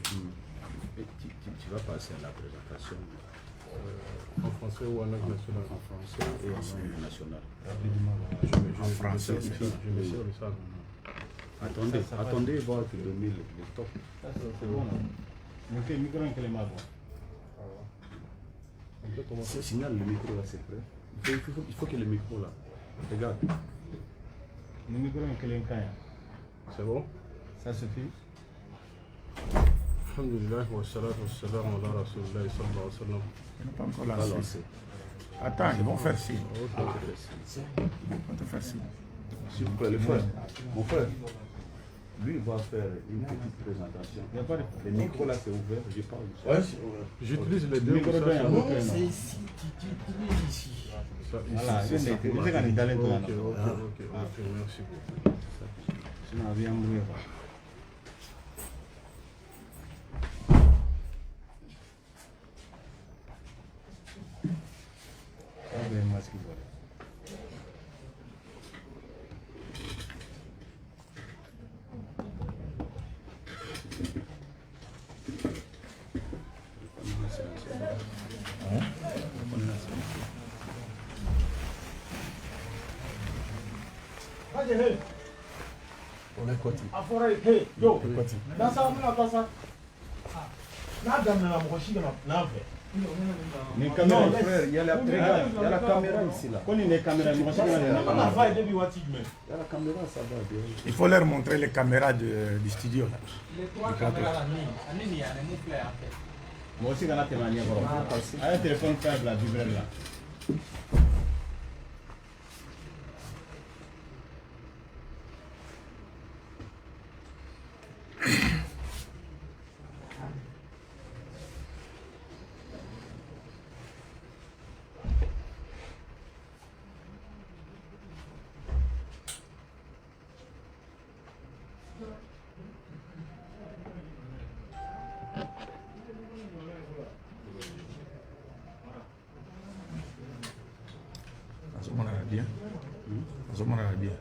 Tu vas passer à la présentation. En français ou en langue nationale? En français et en langue nationale. En français, je me sers de ça. Attendez, voir que 2000 le top. C'est bon. Le micro est clé marron. Ce signal, le micro là, c'est prêt. Il faut que le micro là. Regarde. Le micro est clé caïn. C'est bon? Ça suffit. Alhamdulillah wa salatu wa salam ala rasulillah sallallahu alayhi wa sallam. Ils n'ont pas encore lancé. Attends, ils vont faire signe. Ok. Ils vont te faire signe. S'il vous plaît, le frère. Mon frère. Lui, il va faire une petite présentation. Le micro là, c'est ouvert. Je parle. Ouais, j'utilise les deux. Le micro ça, c'est ici, tu es ici. ça, Voilà, ici, c'est ça. quand il est dans les toits. Ok, merci beaucoup. Sinon, on vient mourir. Ça, un masque. On est côté. Non, frère, il y a la caméra ici là. Il y a la caméra, ça va bien. Il faut leur montrer les caméras du studio. Là. Les trois caméras, il y a des mouflets en fait. Moi aussi, quand on a témoigné, un téléphone faible, la vibreur là. Bien. Bien.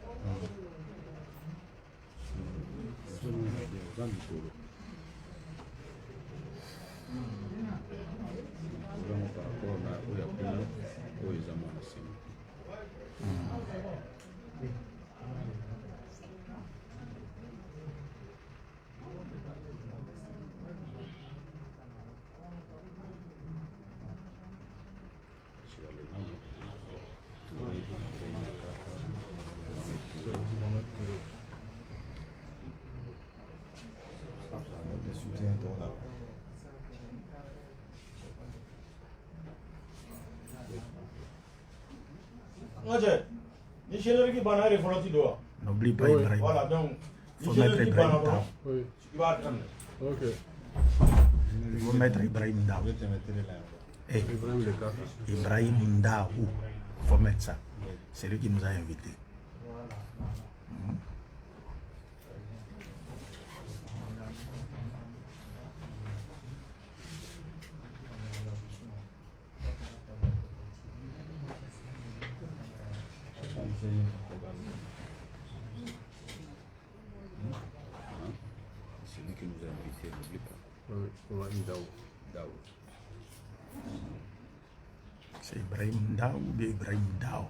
N'oublie pas Ibrahim. Voilà, donc, il faut mettre Ibrahim Daou. Oui. tu vas attendre. Ok. Il faut mettre Ibrahim Daou. Eh, Ibrahim le cas. Ibrahim Daou. Il faut mettre ça. C'est lui qui nous a invités. C'est lui qui nous a invités, n'oublie pas. Oui, on va dire Daoud. C'est Ibrahim Daou ou bien Ibrahim Daou?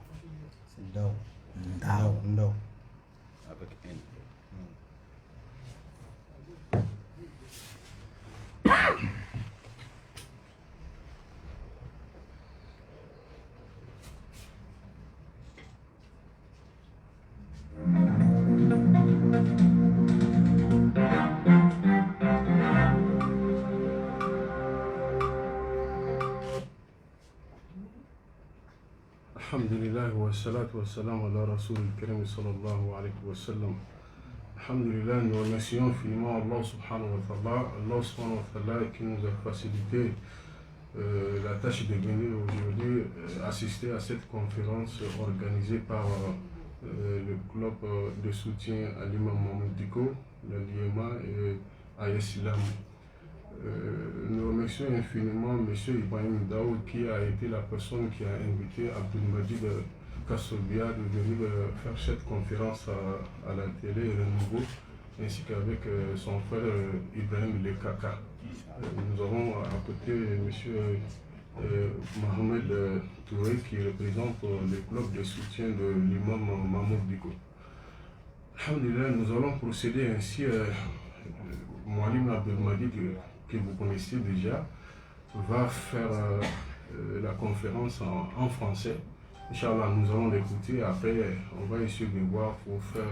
C'est Ndao. Daou. Avec N. Alhamdulillah wa salatu wa salam ala Rasul al-Karim sallallahu alayhi wa sallam. Alhamdulillah, nous remercions infiniment Allah subhanahu wa ta'ala, Allah subhanahu wa ta'ala qui nous a facilité la tâche de venir aujourd'hui assister à cette conférence organisée par le club de soutien à l'imam Mohamed Diko, le Liema et AS Islam. Nous remercions infiniment M. Ibrahim Daoud qui a été la personne qui a invité Abdelmajid Kassobia de venir faire cette conférence à la télé Renouveau ainsi qu'avec son frère Ibrahim Lekaka. Nous avons à côté M. Mohamed Touré qui représente le club de soutien de l'imam Mahmoud Diko. Alhamdulillah, nous allons procéder ainsi. Moualim Abdelmadi, que vous connaissez déjà, va faire la conférence en français. Inch'Allah, nous allons l'écouter. Après, on va essayer de voir pour faire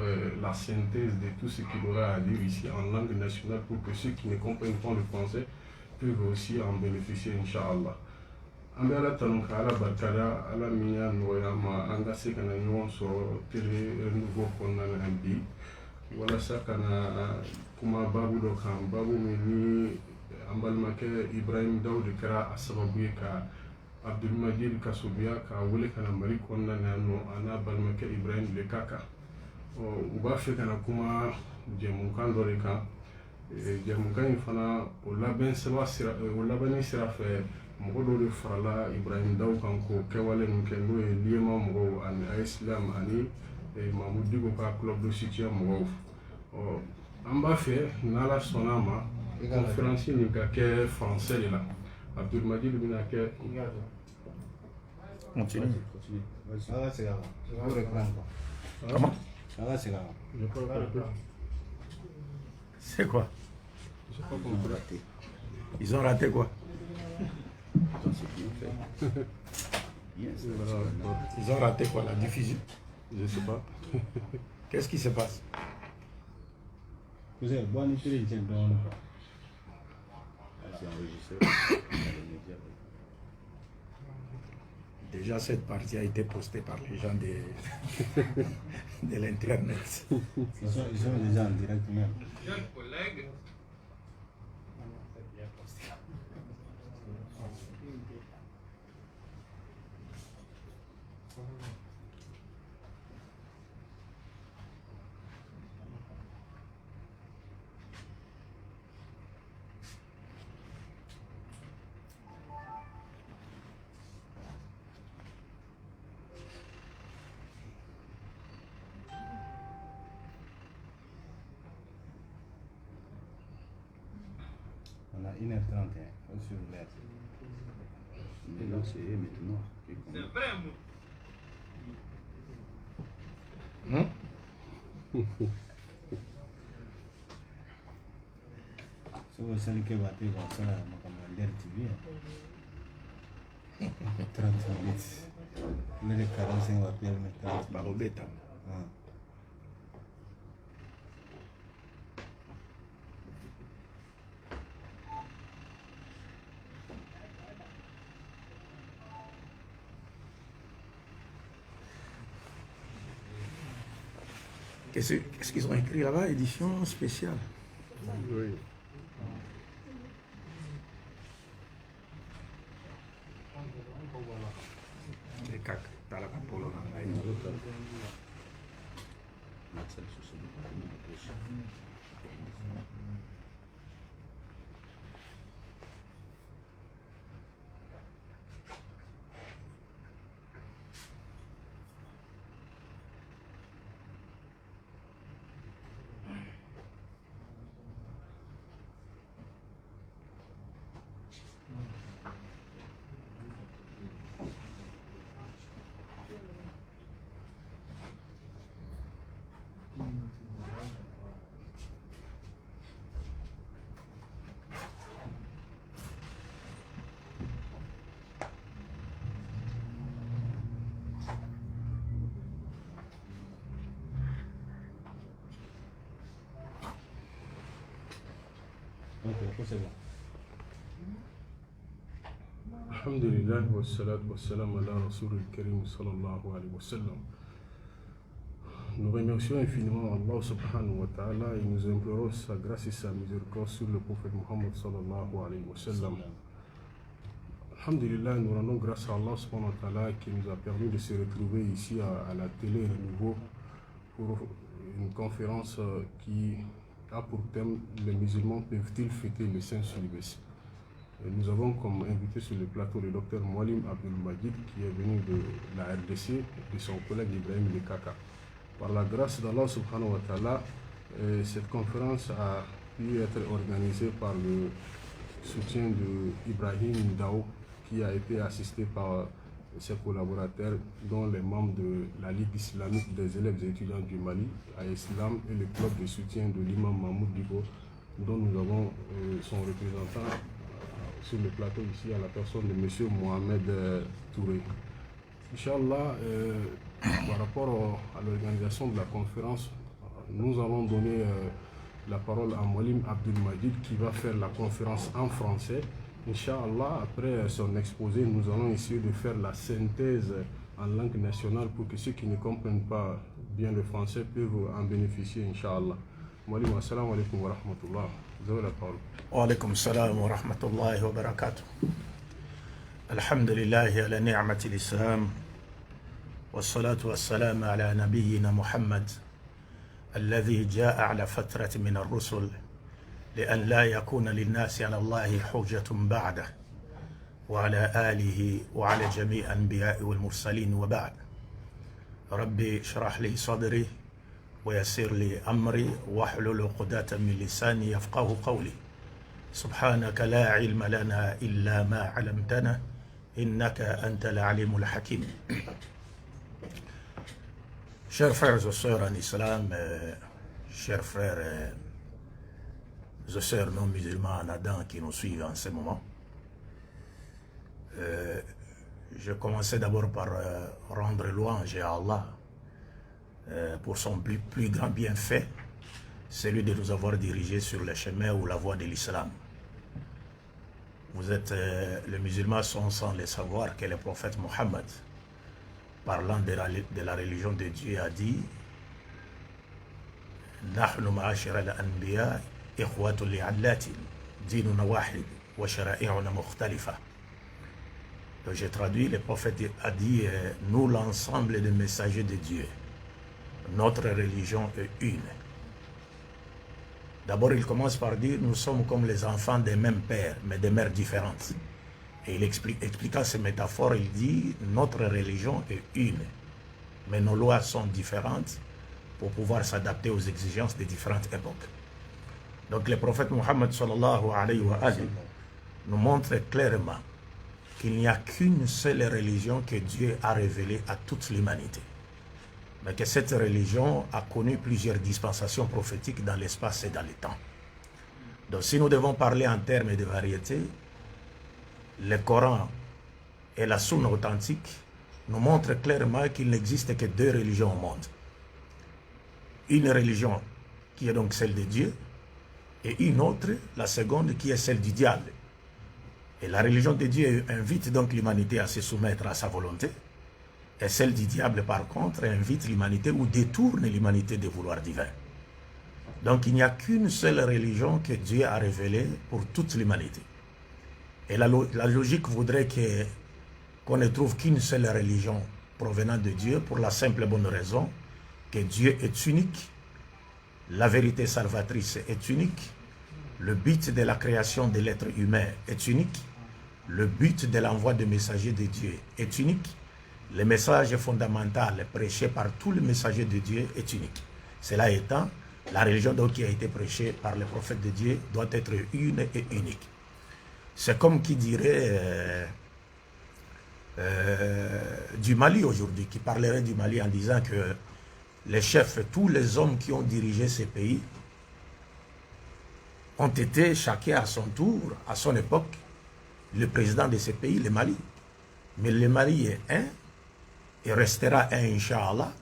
la synthèse de tout ce qu'il aura à dire ici en langue nationale pour que ceux qui ne comprennent pas le français peuvent aussi en bénéficier, Inch'Allah. An bɛ ala tanu ka ala barikada ala min y'a nɔgɔya an ma an ka se ka na ɲɔgɔn sɔrɔ télé renouveau kɔnɔna na bi walasa ka na kuma baabu dɔ kan baabu min ni an balimakɛ Ibrahim Dawudu kɛra a sababu ye ka Abdulmajid Kasobiya ka wele ka na Mali kɔnɔna na yan nɔ a n'a balimakɛ Ibrahim Lekaka u b'a fɛ ka na kuma jɛmukan dɔ de kan jɛmukan in fana o labɛnni sira fɛ mɔgɔ dɔw de farala Ibrahim Dawu kan k'o kɛwale ninnu kɛ n'o ye Liema mɔgɔw ani Islam ani Mahmoud Diko ka club de soutien mɔgɔw an b'a fɛ n'Ala sɔnna a ma conférence nin ka kɛ français de la Abdulmajid bɛna kɛ Continue. Comment? C'est quoi? Je sais pas comment Raté. Ils ont raté quoi? C'est bien fait. Bien, Ils ont raté quoi? La diffusion? je sais pas. Qu'est-ce qui se passe? Vous avez bon étudiant dans le c'est enregistré dans les médias. Déjà, cette partie a été postée par les gens de l'Internet. Ils sont déjà en direct même. Chers collègues, On a 1h31 sur l'air. Mais là, c'est maintenant. c'est vrai, moi. So, celle qui va te voir ça, ma l'air TV. 30 minutes. Les 45 va payer le 30. Barobeta. Qu'est-ce qu'ils ont écrit là-bas? Édition spéciale. Oui. Les cacs, t'as la capole. Ok, c'est bon. Alhamdulillah wa salatu wa salam ala Rasul al-Karim sallallahu alayhi wa sallam. Nous remercions infiniment Allah subhanahu wa ta'ala et nous implorons sa grâce et sa miséricorde sur le prophète Muhammad sallallahu alayhi wa sallam. Alhamdulillah, nous rendons grâce à Allah subhanahu wa ta'ala qui nous a permis de se retrouver ici à la télé Renouveau pour une conférence qui a pour thème « Les musulmans peuvent-ils fêter le Saint Sylvestre ?» Nous avons comme invité sur le plateau le docteur Moualim Abdelmajid qui est venu de la RDC et de son collègue Ibrahim Lekaka. Par la grâce d'Allah subhanahu wa ta'ala, Cette conférence a pu être organisée par le soutien de Ibrahim Dao, qui a été assisté par ses collaborateurs, dont les membres de la Ligue islamique des élèves et étudiants du Mali, à Islam, et le club de soutien de l'imam Mahmoud Dibo, dont nous avons son représentant sur le plateau ici, à la personne de M. Mohamed Touré. Inch'Allah, par rapport à l'organisation de la conférence, nous allons donner la parole à Moualim Abdelmajid qui va faire la conférence en français. Inch'Allah, après son exposé, nous allons essayer de faire la synthèse en langue nationale pour que ceux qui ne comprennent pas bien le français peuvent en bénéficier, Inch'Allah. Moualim, assalamu alaikum wa rahmatullah. Vous avez la parole. Wa alaikum salam wa rahmatullahi wa barakatuh. Alhamdulillahi ala ni'mati l'islam. والصلاة والسلام على نبينا محمد الذي جاء على فترة من الرسل لأن لا يكون للناس على الله حجة بعده وعلى آله وعلى جميع الأنبياء والمرسلين وبعد. ربي اشرح لي صدري ويسر لي أمري واحلل عقدة من لساني يفقه قولي. سبحانك لا علم لنا إلا ما علمتنا إنك أنت العليم الحكيم. Chers frères et sœurs en islam, chers frères et sœurs non musulmans en Adam qui nous suivent en ce moment, je commençais d'abord par rendre louange à Allah pour son plus grand bienfait, celui de nous avoir dirigés sur le chemin ou la voie de l'islam. Vous êtes les musulmans sont sans le savoir que le prophète Mohammed, parlant de la religion de Dieu, a dit نحن معاشر الأنبياء إخوة لعلات ديننا واحد وشرائعنا مختلفة. Donc j'ai traduit, le prophète a dit nous l'ensemble des messagers de Dieu, notre religion est une. D'abord il commence par dire nous sommes comme les enfants des mêmes pères mais des mères différentes. Et il expliquant ces métaphores, il dit notre religion est une, mais nos lois sont différentes pour pouvoir s'adapter aux exigences des différentes époques. Donc le prophète Mohammed sallallahu alayhi wa sallam nous montre clairement qu'il n'y a qu'une seule religion que Dieu a révélée à toute l'humanité, mais que cette religion a connu plusieurs dispensations prophétiques dans l'espace et dans le temps. Donc si nous devons parler en termes de variété, le Coran et la Sunna authentique nous montrent clairement qu'il n'existe que deux religions au monde. Une religion qui est donc celle de Dieu et une autre, la seconde, qui est celle du diable. Et la religion de Dieu invite donc l'humanité à se soumettre à sa volonté, et celle du diable par contre invite l'humanité ou détourne l'humanité des vouloirs divins. Donc il n'y a qu'une seule religion que Dieu a révélée pour toute l'humanité. Et la logique voudrait qu'on ne trouve qu'une seule religion provenant de Dieu pour la simple et bonne raison que Dieu est unique, la vérité salvatrice est unique, le but de la création de l'être humain est unique, le but de l'envoi des messagers de Dieu est unique, le message fondamental prêché par tous les messagers de Dieu est unique. Cela étant, la religion donc qui a été prêchée par les prophètes de Dieu doit être une et unique. C'est comme qui dirait du Mali aujourd'hui, qui parlerait du Mali en disant que les chefs, tous les hommes qui ont dirigé ces pays ont été chacun à son tour, à son époque, le président de ces pays, le Mali. Mais le Mali est un et restera un, Inch'Allah,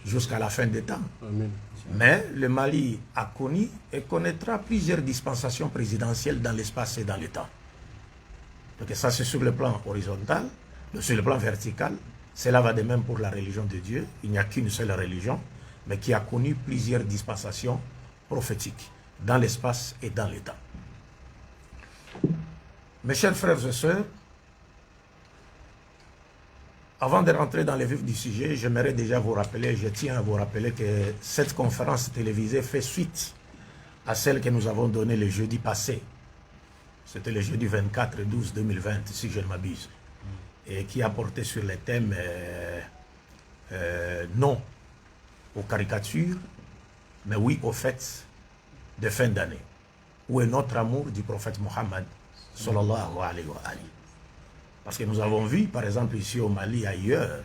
jusqu'à la fin des temps. Amen. Mais le Mali a connu et connaîtra plusieurs dispensations présidentielles dans l'espace et dans le temps. Donc ça c'est sur le plan horizontal, sur le plan vertical, cela va de même pour la religion de Dieu. Il n'y a qu'une seule religion, mais qui a connu plusieurs dispensations prophétiques dans l'espace et dans le temps. Mes chers frères et sœurs, avant de rentrer dans le vif du sujet, j'aimerais déjà vous rappeler, je tiens à vous rappeler que cette conférence télévisée fait suite à celle que nous avons donnée le jeudi passé. C'était le jeudi 24/12/2020, si je ne m'abuse, et qui a porté sur le thème non aux caricatures, mais oui aux fêtes de fin d'année. Où est notre amour du prophète Mohammed sallallahu alayhi wa alihi. Parce que nous avons vu, par exemple, ici au Mali, ailleurs,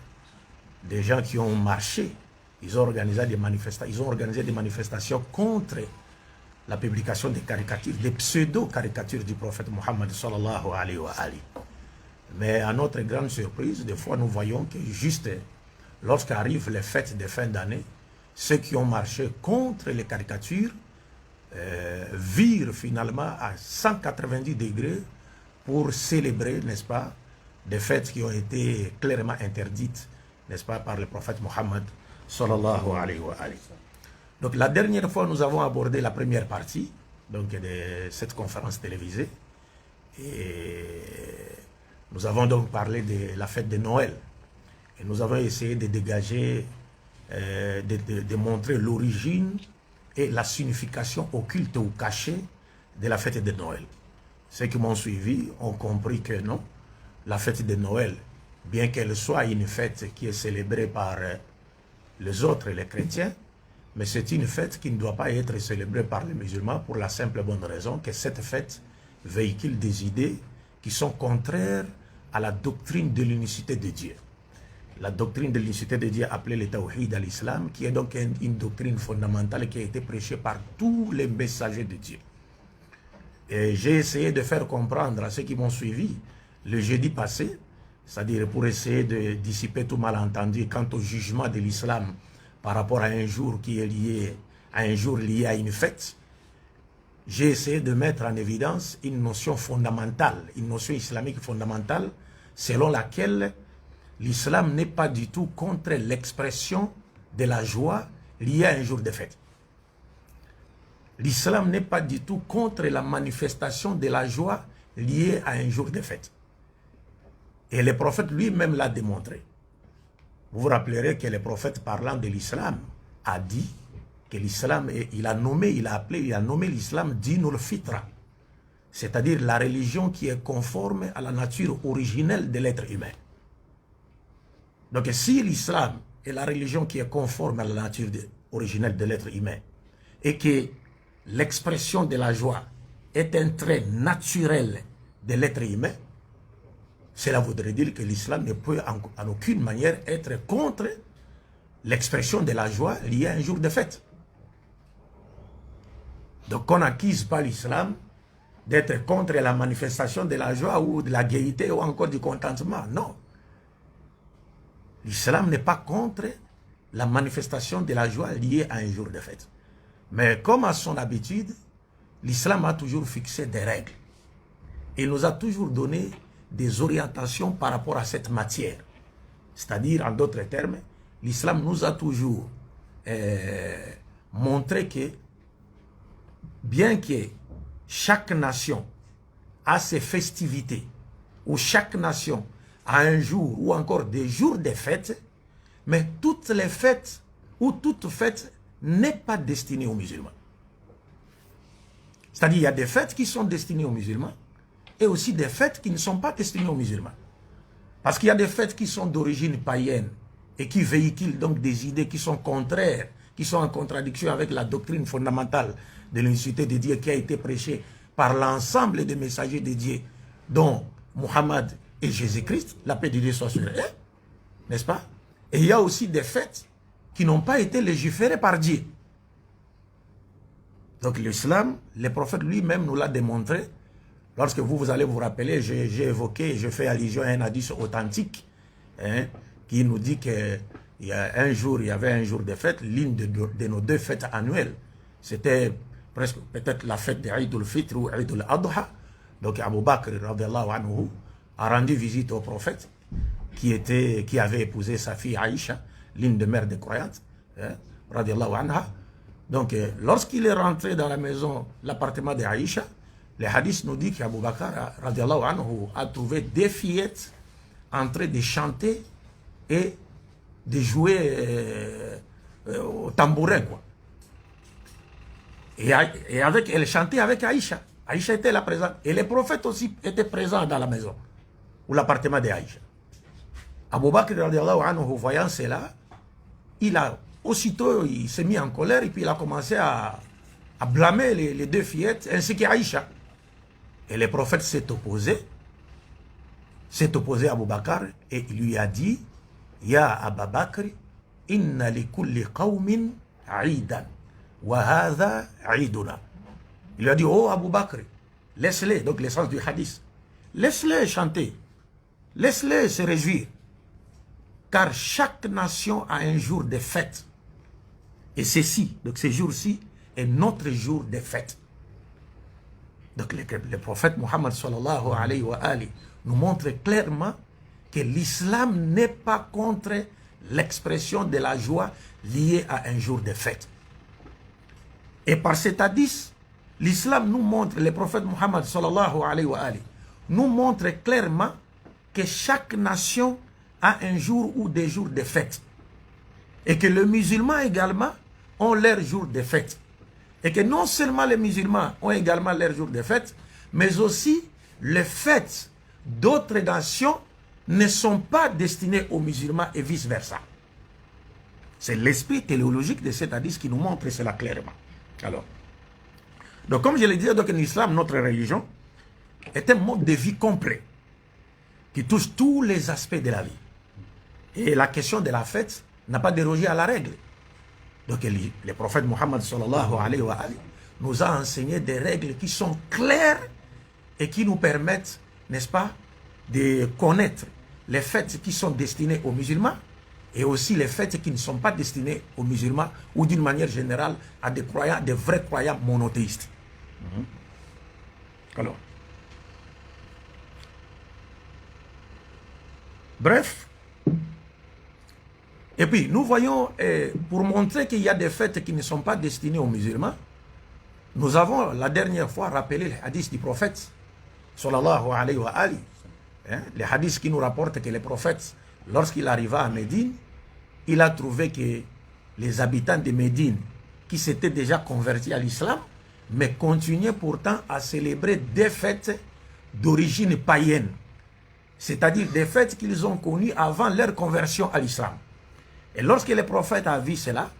des gens qui ont marché, ils ont organisé des manifestations contre la publication des caricatures, des pseudo-caricatures du prophète Mohammed sallallahu alayhi wa alihi. Mais à notre grande surprise, des fois nous voyons que juste lorsqu'arrivent les fêtes de fin d'année, ceux qui ont marché contre les caricatures virent finalement à 190 degrés pour célébrer, n'est-ce pas, des fêtes qui ont été clairement interdites, n'est-ce pas, par le prophète Mohammed sallallahu alayhi wa alihi. Donc la dernière fois, nous avons abordé la première partie donc, de cette conférence télévisée et nous avons donc parlé de la fête de Noël et nous avons essayé de dégager, de montrer l'origine et la signification occulte ou cachée de la fête de Noël. Ceux qui m'ont suivi ont compris que non, la fête de Noël, bien qu'elle soit une fête qui est célébrée par les autres, les chrétiens, mais c'est une fête qui ne doit pas être célébrée par les musulmans pour la simple et bonne raison que cette fête véhicule des idées qui sont contraires à la doctrine de l'unicité de Dieu. La doctrine de l'unicité de Dieu appelée le Tawhid à l'islam, qui est donc une doctrine fondamentale qui a été prêchée par tous les messagers de Dieu. Et j'ai essayé de faire comprendre à ceux qui m'ont suivi le jeudi passé, c'est-à-dire pour essayer de dissiper tout malentendu quant au jugement de l'islam par rapport à un jour qui est lié à une fête, j'ai essayé de mettre en évidence une notion fondamentale, une notion islamique fondamentale, selon laquelle l'islam n'est pas du tout contre l'expression de la joie liée à un jour de fête. L'islam n'est pas du tout contre la manifestation de la joie liée à un jour de fête. Et le prophète lui-même l'a démontré. Vous vous rappellerez que le prophète parlant de l'islam a dit que l'islam, il a nommé l'islam dinul fitra, c'est-à-dire la religion qui est conforme à la nature originelle de l'être humain. Donc si l'islam est la religion qui est conforme à la nature originelle de l'être humain et que l'expression de la joie est un trait naturel de l'être humain, cela voudrait dire que l'islam ne peut en aucune manière être contre l'expression de la joie liée à un jour de fête. Donc on n'accuse pas l'islam d'être contre la manifestation de la joie ou de la gaieté ou encore du contentement. Non. L'islam n'est pas contre la manifestation de la joie liée à un jour de fête. Mais comme à son habitude, l'islam a toujours fixé des règles. Il nous a toujours donné des orientations par rapport à cette matière. C'est-à-dire, en d'autres termes, l'islam nous a toujours montré que, bien que chaque nation a ses festivités, ou chaque nation a un jour ou encore des jours de fête, mais toutes les fêtes ou toute fête n'est pas destinée aux musulmans. C'est-à-dire, il y a des fêtes qui sont destinées aux musulmans et aussi des fêtes qui ne sont pas destinées aux musulmans. Parce qu'il y a des fêtes qui sont d'origine païenne et qui véhiculent donc des idées qui sont contraires, qui sont en contradiction avec la doctrine fondamentale de l'unicité de Dieu qui a été prêchée par l'ensemble des messagers de Dieu, dont Muhammad et Jésus-Christ, la paix de Dieu soit sur eux, n'est-ce pas? Et il y a aussi des fêtes qui n'ont pas été légiférées par Dieu. Donc l'islam, le prophète lui-même nous l'a démontré. Lorsque vous allez vous rappeler, j'ai évoqué, je fais allusion à un hadith authentique qui nous dit qu'il y a un jour, il y avait un jour de fête, l'une de nos deux fêtes annuelles. C'était presque peut-être la fête d'Eid al-Fitr ou Eid al-Adha. Donc Abu Bakr radiallahu anhu a rendu visite au prophète qui avait épousé sa fille Aïcha, l'une des mères des croyantes, radiallahu anha. Donc lorsqu'il est rentré dans la maison, l'appartement d'Aïcha, le hadith nous dit qu'Abu Bakr radiallahu anhu a trouvé des fillettes en train de chanter et de jouer au tambourin, quoi. Et elle chantait avec Aïcha. Aïcha était là présente. Et le prophète aussi était présent dans la maison, ou l'appartement d'Aïcha. Abu Bakr radiallahu anhu, voyant cela, il a aussitôt, il s'est mis en colère et puis il a commencé à blâmer les deux fillettes, ainsi qu'Aïcha. Et le prophète s'est opposé à Abu Bakr et il lui a dit, Ya Abu Bakr, inna li kulli qawmin aidan, wa hadha aiduna. Il lui a dit, oh Abu Bakr, laisse-les, donc l'essence du hadith, laisse-les chanter, laisse-les se réjouir, car chaque nation a un jour de fête. Et ceci, donc ce jour-ci, est notre jour de fête. Donc le prophète Mohammed sallallahu alayhi wa ali nous montre clairement que l'islam n'est pas contre l'expression de la joie liée à un jour de fête. Et par cet hadith, l'islam nous montre, le prophète Mohammed sallallahu alayhi wa ali, nous montre clairement que chaque nation a un jour ou des jours de fête. Et que les musulmans également ont leur jour de fête. Et que non seulement les musulmans ont également leur jour de fête, mais aussi les fêtes d'autres nations ne sont pas destinées aux musulmans et vice-versa. C'est l'esprit téléologique de cet hadith qui nous montre cela clairement. Alors, donc comme je l'ai dit, donc l'islam, notre religion, est un mode de vie complet qui touche tous les aspects de la vie. Et la question de la fête n'a pas dérogé à la règle. Donc le prophète Mohammed sallallahu alayhi wa ali nous a enseigné des règles qui sont claires et qui nous permettent, n'est-ce pas, de connaître les fêtes qui sont destinées aux musulmans et aussi les fêtes qui ne sont pas destinées aux musulmans ou d'une manière générale à des croyants, des vrais croyants monothéistes. Alors, bref, et puis nous voyons, pour montrer qu'il y a des fêtes qui ne sont pas destinées aux musulmans, nous avons la dernière fois rappelé les hadiths du prophète sallallahu alayhi wa ali, les hadiths qui nous rapportent que le prophète, lorsqu'il arriva à Médine, il a trouvé que les habitants de Médine qui s'étaient déjà convertis à l'islam, mais continuaient pourtant à célébrer des fêtes d'origine païenne, c'est-à-dire des fêtes qu'ils ont connues avant leur conversion à l'islam. Et lorsque le prophète a vu cela,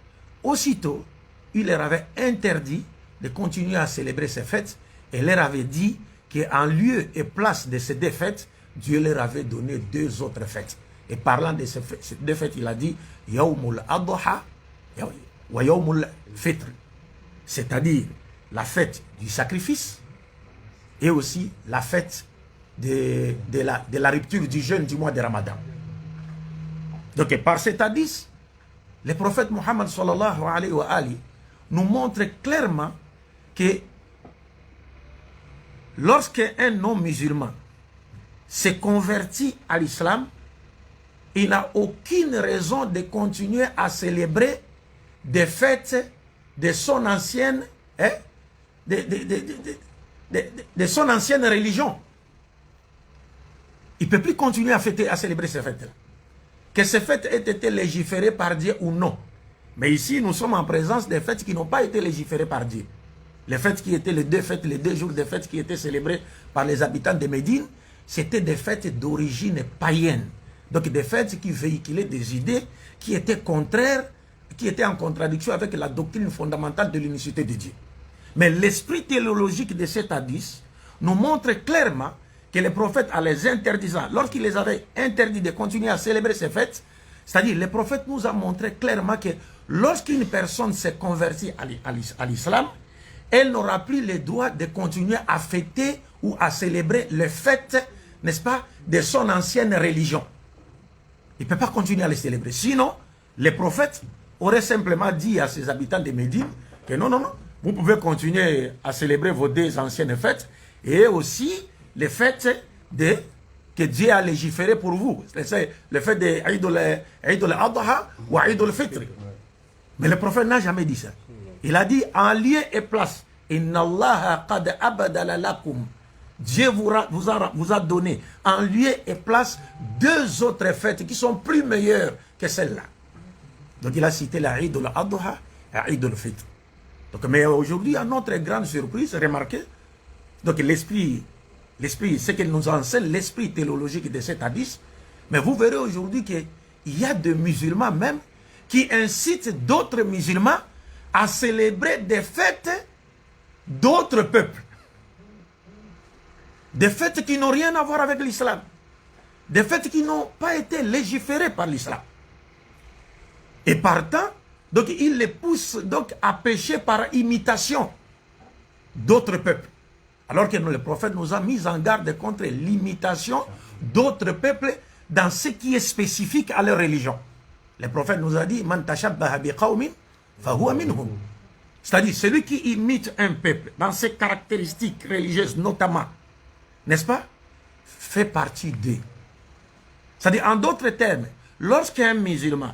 aussitôt, il leur avait interdit de continuer à célébrer ces fêtes et leur avait dit qu'en lieu et place de ces deux fêtes, Dieu leur avait donné deux autres fêtes. Et parlant de ces deux fêtes, il a dit Yawmul Adha wa Yawmul Fitr, c'est-à-dire la fête du sacrifice et aussi la fête de la rupture du jeûne du mois de Ramadan. Donc par cet hadith, le prophète Mohammed sallallahu alayhi wa ali nous montre clairement que lorsqu'un non-musulman se convertit à l'islam, il n'a aucune raison de continuer à célébrer des fêtes de son ancienne, de son ancienne religion. Il ne peut plus continuer à célébrer ces fêtes-là. Que ces fêtes aient été légiférées par Dieu ou non. Mais ici, nous sommes en présence des fêtes qui n'ont pas été légiférées par Dieu. Les fêtes qui étaient les deux jours de fêtes qui étaient célébrées par les habitants de Médine, c'était des fêtes d'origine païenne. Donc des fêtes qui véhiculaient des idées qui étaient contraires, qui étaient en contradiction avec la doctrine fondamentale de l'unicité de Dieu. Mais l'esprit théologique de cet hadith nous montre clairement que le prophète, en les interdisant, lorsqu'il les avait interdits de continuer à célébrer ces fêtes, c'est-à-dire le prophète nous a montré clairement que lorsqu'une personne s'est convertie à l'islam, elle n'aura plus le droit de continuer à fêter ou à célébrer les fêtes, n'est-ce pas, de son ancienne religion. Il ne peut pas continuer à les célébrer. Sinon, le prophète aurait simplement dit à ses habitants de Médine que non, vous pouvez continuer à célébrer vos deux anciennes fêtes et aussi les fêtes que Dieu a légiférées pour vous. C'est le fait de Eid al-Adha ou Eid al-Fitr. Mais le prophète n'a jamais dit ça. Il a dit en lieu et place, Inna Allah qad abadala lakum. Dieu vous a donné en lieu et place deux autres fêtes qui sont plus meilleures que celles-là. Donc il a cité la Eid al-Adha et Eid al-Fitr. Donc, mais aujourd'hui, à notre grande surprise, remarquez, donc l'esprit, ce qu'il nous enseigne, l'esprit théologique de cet hadith, mais vous verrez aujourd'hui qu'il y a des musulmans même qui incite d'autres musulmans à célébrer des fêtes d'autres peuples. Des fêtes qui n'ont rien à voir avec l'islam. Des fêtes qui n'ont pas été légiférées par l'islam. Et partant, donc il les pousse donc à pécher par imitation d'autres peuples. Alors que le prophète nous a mis en garde contre l'imitation d'autres peuples dans ce qui est spécifique à leur religion. Le prophète nous a dit Man tashabbaha biqawmin fahuwa minhum. C'est-à-dire celui qui imite un peuple dans ses caractéristiques religieuses notamment, n'est-ce pas, fait partie d'eux. C'est-à-dire en d'autres termes, lorsqu'un musulman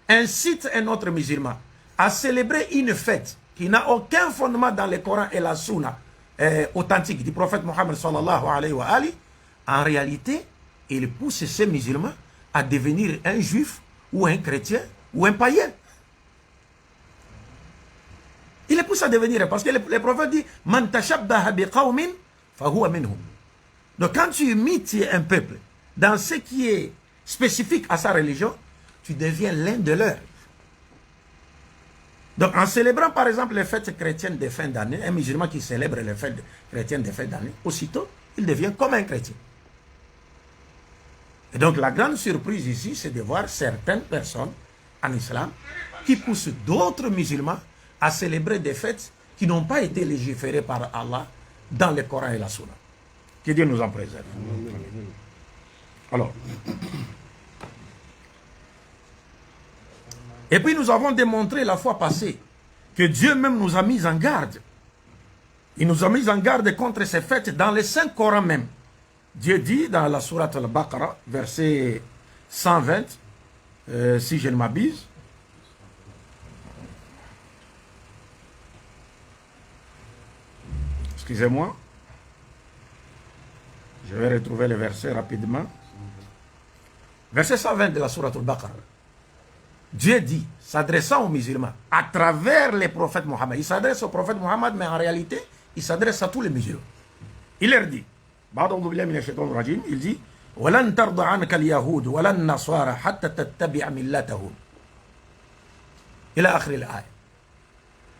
incite un autre musulman à célébrer une fête qui n'a aucun fondement dans le Coran et la Sunna authentique du prophète Mohammed sallallahu alayhi wa ali, en réalité, il pousse ces musulmans à devenir un juif ou un chrétien ou un païen. Il les pousse à devenir, parce que le prophète dit Man tashabbaha biqawmin fahuwa minhum. Donc quand tu imites un peuple dans ce qui est spécifique à sa religion, tu deviens l'un de leurs. Donc en célébrant par exemple les fêtes chrétiennes de fin d'année, un musulman qui célèbre les fêtes chrétiennes de fin d'année, aussitôt il devient comme un chrétien. Et donc la grande surprise ici, c'est de voir certaines personnes en islam qui poussent d'autres musulmans à célébrer des fêtes qui n'ont pas été légiférées par Allah dans le Coran et la Sunna. Que Dieu nous en préserve. Alors, et puis nous avons démontré la fois passée que Dieu même nous a mis en garde. Il nous a mis en garde contre ces fêtes dans les 5 Corans même. Dieu dit dans la sourate Al-Baqarah, verset 120, si je ne m'abuse, excusez-moi, je vais retrouver le verset rapidement. Verset 120 de la sourate Al-Baqarah. Dieu dit, s'adressant aux musulmans, à travers les prophètes Mohammed, il s'adresse au prophète Mohammed, mais en réalité, il s'adresse à tous les musulmans. Il leur dit, il dit, وَلَنْ تَرْضَ عَنْكَ الْيَهُودُ وَلَنْ نَصَارَ حَتَّى تَتَّبِعَ مِلَّتَهُمْ. Il a écrit l'ayat.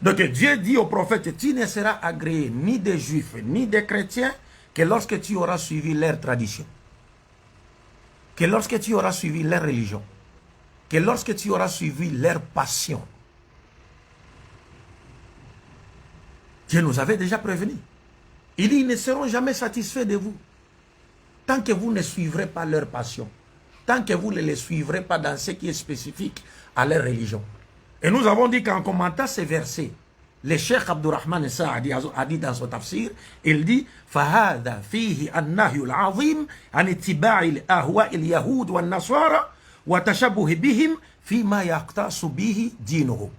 Donc Dieu dit au prophète, tu ne seras agréé ni des juifs, ni des chrétiens, que lorsque tu auras suivi leur tradition. Que lorsque tu auras suivi leur religion. Que lorsque tu auras suivi leur passion. Dieu nous avait déjà prévenu. Il dit, ils ne seront jamais satisfaits de vous. Tant que vous ne suivrez pas leur passion. Tant que vous ne les suivrez pas dans ce qui est spécifique à leur religion. Et nous avons dit qu'en commentant ces versets, le Cheikh Abdurrahman Sa'adi a dit dans son tafsir, il dit فَهَذَا فِيهِ النَّهْيُ الْعَظِيمُ عَنِ اتِّبَاعِ الْأَهْوَاءِ الْيَهُودِ وَالنَّصَارَى وَتَشَبُّهِ بِهِمْ فِيمَا يَقْتَصُ بِهِ دِينُهُ.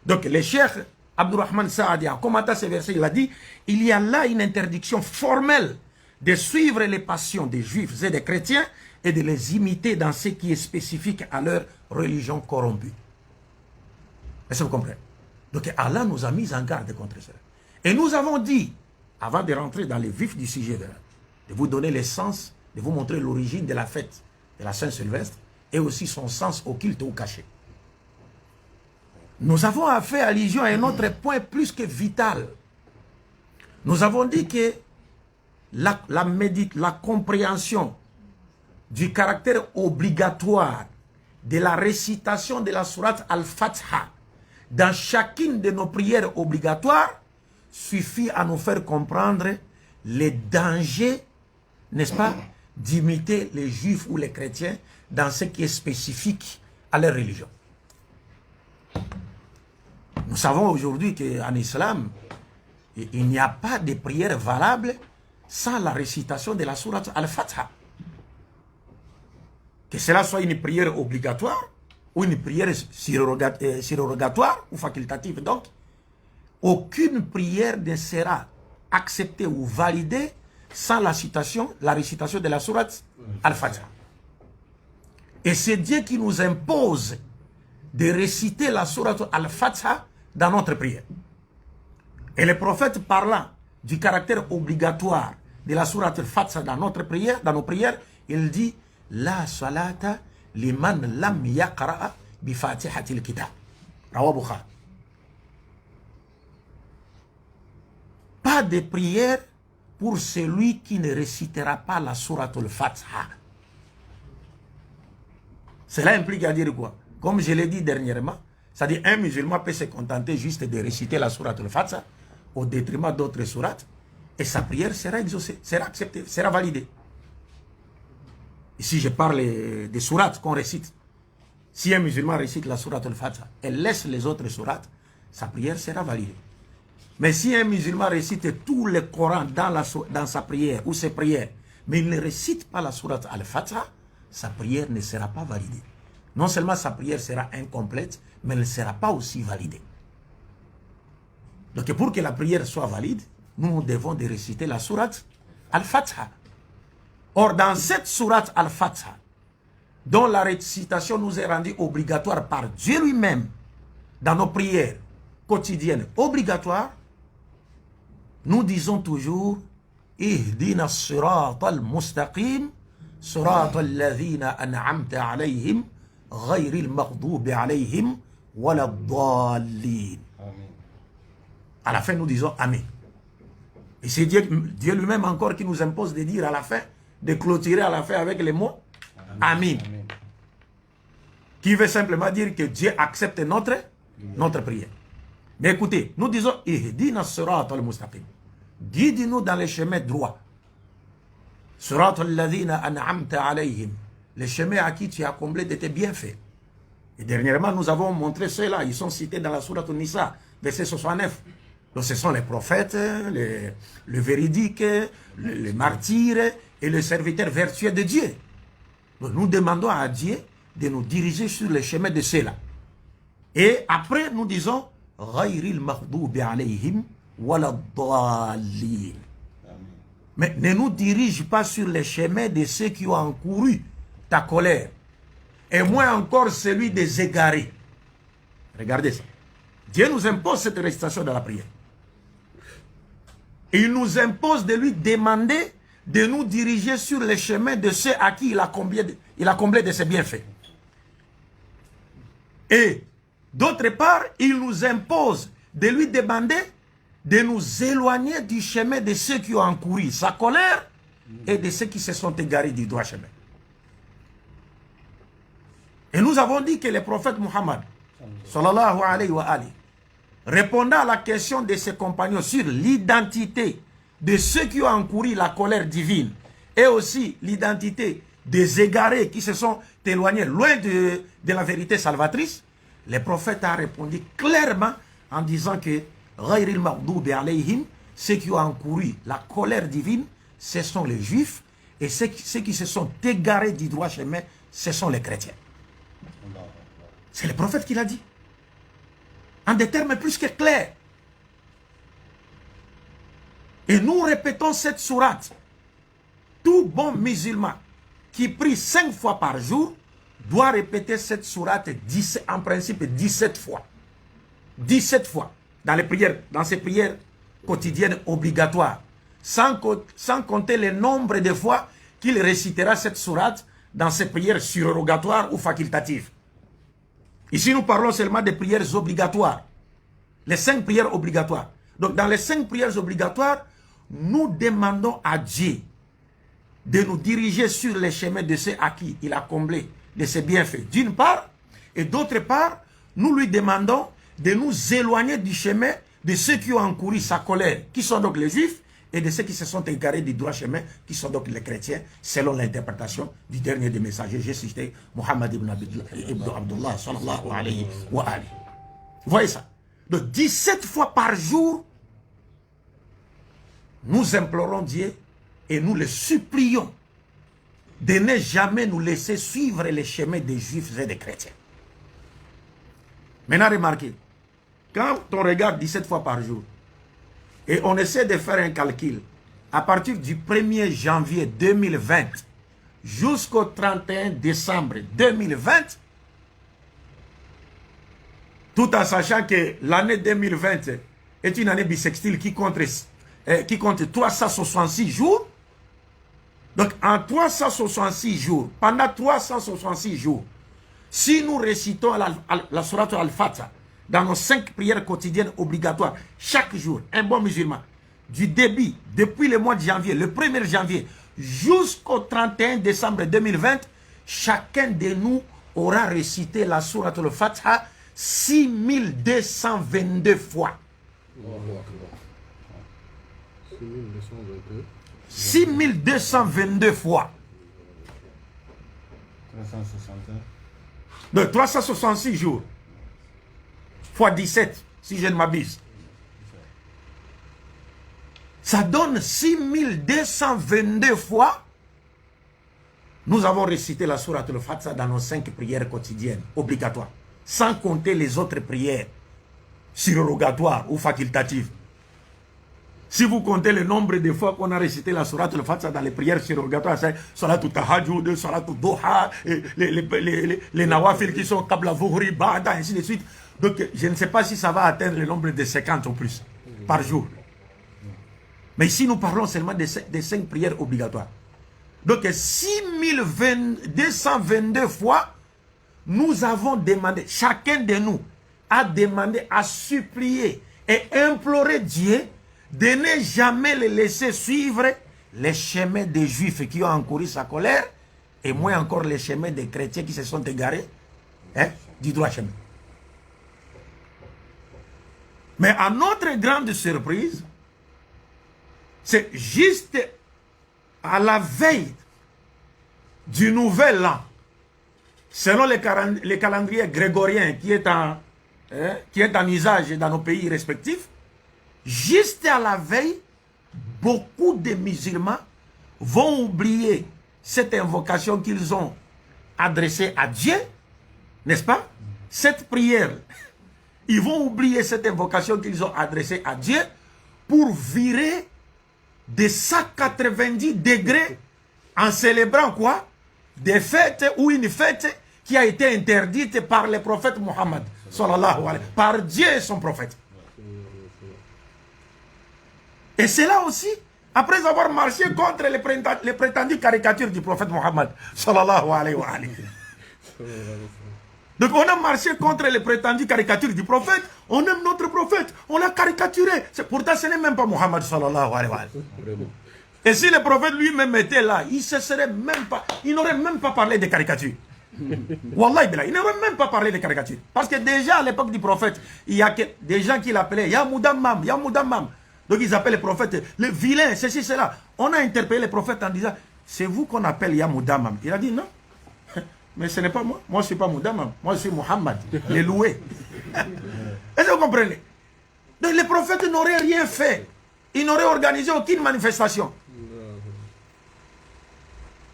Donc le Cheikh Abdurrahman Sa'adi, en commentant ces versets, il a dit, il y a là une interdiction formelle de suivre les passions des juifs et des chrétiens et de les imiter dans ce qui est spécifique à leur religion corrompue. Est-ce que vous comprenez? Donc Allah nous a mis en garde contre cela. Et nous avons dit, avant de rentrer dans le vif du sujet, de vous donner le sens, de vous montrer l'origine de la fête de la Saint-Sylvestre et aussi son sens occulte ou caché. Nous avons fait allusion à un autre point plus que vital. Nous avons dit que la compréhension du caractère obligatoire de la récitation de la sourate Al-Fatiha dans chacune de nos prières obligatoires suffit à nous faire comprendre les dangers, n'est-ce pas, d'imiter les juifs ou les chrétiens dans ce qui est spécifique à leur religion. Nous savons aujourd'hui qu'en islam, il n'y a pas de prière valable sans la récitation de la sourate Al-Fatiha. Que cela soit une prière obligatoire ou une prière surrogatoire ou facultative. Donc, aucune prière ne sera acceptée ou validée sans la récitation de la sourate Al-Fatiha. Et c'est Dieu qui nous impose de réciter la sourate Al-Fatiha dans notre prière. Et le prophète parlant du caractère obligatoire de la sourate Al-Fatiha dans notre prière, dans nos prières, il dit la salata liman lam yaqra'a بفاتحة الكتاب رواه Bukhari. Pas de prière pour celui qui ne récitera pas la sourate al-Fatiha. Cela implique à dire quoi? Comme je l'ai dit dernièrement, c'est-à-dire un musulman peut se contenter juste de réciter la sourate al-Fatiha au détriment d'autres sourates et sa prière sera exaucée, sera acceptée, sera validée. Ici, je parle des sourates qu'on récite. Si un musulman récite la sourate al-Fatiha et laisse les autres sourates, sa prière sera validée. Mais si un musulman récite tout le Coran dans sa prière ou ses prières, mais il ne récite pas la sourate al-Fatiha, sa prière ne sera pas validée. Non seulement sa prière sera incomplète, mais elle ne sera pas aussi validée. Donc pour que la prière soit valide, nous devons de réciter la sourate al-Fatiha. Or, dans cette sourate al-Fatiha, dont la récitation nous est rendue obligatoire par Dieu lui-même, dans nos prières quotidiennes obligatoires, nous disons toujours Ihdina as-sirata al-mustaqim, sirata alladhina an'amta alayhim, ghayril maghdubi alayhim, waladdallin. À la fin, nous disons Amen. Et c'est Dieu lui-même encore qui nous impose de dire à la fin, de clôturer à la fin avec les mots Amen. Qui veut simplement dire que Dieu accepte notre prière. Mais écoutez, nous disons Ihdina as-sirata al-mustaqim. Guide-nous dans les chemins droits. Sirata alladhina an'amta alayhim. Les chemins à qui tu as comblé de tes bienfaits. Et dernièrement, nous avons montré ceux-là. Ils sont cités dans la sourate An-Nisa, verset 69. Donc ce sont les prophètes, les véridiques, les martyrs et les serviteurs vertueux de Dieu. Donc nous demandons à Dieu de nous diriger sur les chemins de ceux-là. Et après, nous disons Ghayril maghdubi alayhim waladdallin. Mais ne nous dirige pas sur les chemins de ceux qui ont encouru ta colère. Et moins encore celui des égarés. Regardez ça. Dieu nous impose cette récitation dans la prière. Et il nous impose de lui demander de nous diriger sur les chemins de ceux à qui il a comblé de ses bienfaits. Et d'autre part, il nous impose de lui demander de nous éloigner du chemin de ceux qui ont encouru sa colère et de ceux qui se sont égarés du droit chemin. Et nous avons dit que le prophète Muhammad, sallallahu alayhi wa alihi, répondant à la question de ses compagnons sur l'identité de ceux qui ont encouru la colère divine et aussi l'identité des égarés qui se sont éloignés loin de la vérité salvatrice, le prophète a répondu clairement en disant que Ghayril maghdubi alayhim, ceux qui ont encouru la colère divine, ce sont les juifs, et ceux qui se sont égarés du droit chemin, ce sont les chrétiens. C'est le prophète qui l'a dit. En des termes plus que clairs. Et nous répétons cette sourate. Tout bon musulman qui prie 5 fois par jour doit répéter cette sourate en principe 17 fois. 17 fois dans ses prières quotidiennes obligatoires. Sans compter le nombre de fois qu'il récitera cette sourate dans ses prières surrogatoires ou facultatives. Ici, nous parlons seulement des prières obligatoires. Les 5 prières obligatoires. Donc, dans les 5 prières obligatoires, nous demandons à Dieu de nous diriger sur les chemins de ceux à qui il a comblé de ses bienfaits, d'une part, et d'autre part, nous lui demandons de nous éloigner du chemin de ceux qui ont encouru sa colère, qui sont donc les juifs, et de ceux qui se sont égarés du droit chemin, qui sont donc les chrétiens, selon l'interprétation du dernier des messagers. J'ai cité Muhammad ibn Abdullah, sallallahu alayhi wa alihi. Vous voyez ça? Donc 17 fois par jour, nous implorons Dieu et nous le supplions de ne jamais nous laisser suivre les chemins des juifs et des chrétiens. Maintenant, remarquez, quand on regarde 17 fois par jour, et on essaie de faire un calcul, à partir du 1er janvier 2020 jusqu'au 31 décembre 2020, tout en sachant que l'année 2020 est une année bissextile qui compte 366 jours. Donc en 366 jours, pendant 366 jours, Si nous récitons la sourate Al-Fatiha dans nos 5 prières quotidiennes obligatoires, chaque jour, un bon musulman, du début, depuis le mois de janvier, le 1er janvier, jusqu'au 31 décembre 2020, chacun de nous aura récité la sourate Al-Fatiha 6222 fois. 6222 fois. 361. De 366 jours. Fois 17, si je ne m'abuse. Ça donne 6222 fois. Nous avons récité la sourate Al-Fatiha dans nos 5 prières quotidiennes obligatoires. Sans compter les autres prières surrogatoires ou facultatives. Si vous comptez le nombre de fois qu'on a récité la sourate Al-Fatiha dans les prières surrogatoires, c'est sourate Tahajjud, sourate Duha, les nawafil qui sont Qabla Zuhri, Ba'da, ainsi de suite. Donc je ne sais pas si ça va atteindre le nombre de 50 ou plus par jour. Mais ici nous parlons seulement des 5 prières obligatoires. Donc 6222 fois, nous avons demandé, chacun de nous a demandé, a supplié et imploré Dieu de ne jamais les laisser suivre les chemins des Juifs qui ont encouru sa colère, et moins encore les chemins des chrétiens qui se sont égarés du droit chemin. Mais à notre grande surprise, c'est juste à la veille du nouvel an, selon les calendriers grégoriens qui est en usage dans nos pays respectifs, juste à la veille, beaucoup de musulmans vont oublier cette invocation qu'ils ont adressée à Dieu, n'est-ce pas? Cette prière, ils vont oublier cette invocation qu'ils ont adressée à Dieu pour virer de 190 degrés en célébrant quoi? Des fêtes ou une fête qui a été interdite par le prophète Mohammed, par Dieu et son prophète. Et c'est là aussi, après avoir marché contre les prétendues caricatures du prophète Mohammed, sallallahu alayhi wa alayhi. Donc on a marché contre les prétendues caricatures du prophète, on aime notre prophète, on l'a caricaturé. Pourtant ce n'est même pas Mohammed, sallallahu alayhi wa alayhi. Et si le prophète lui-même était là, il n'aurait même pas parlé de caricatures. Wallah, il n'aurait même pas parlé de caricatures. Parce que déjà à l'époque du prophète, il y a des gens qui l'appelaient Ya Mudammam, Ya Mudammam. Donc ils appellent le prophète le vilain, ceci, cela. On a interpellé le prophète en disant, c'est vous qu'on appelle Ya Mudammam. Il a dit non, mais ce n'est pas moi. Moi je ne suis pas Mudammam, moi je suis Muhammad, le loué. Est-ce que vous comprenez? Donc le prophète n'aurait rien fait. Il n'aurait organisé aucune manifestation.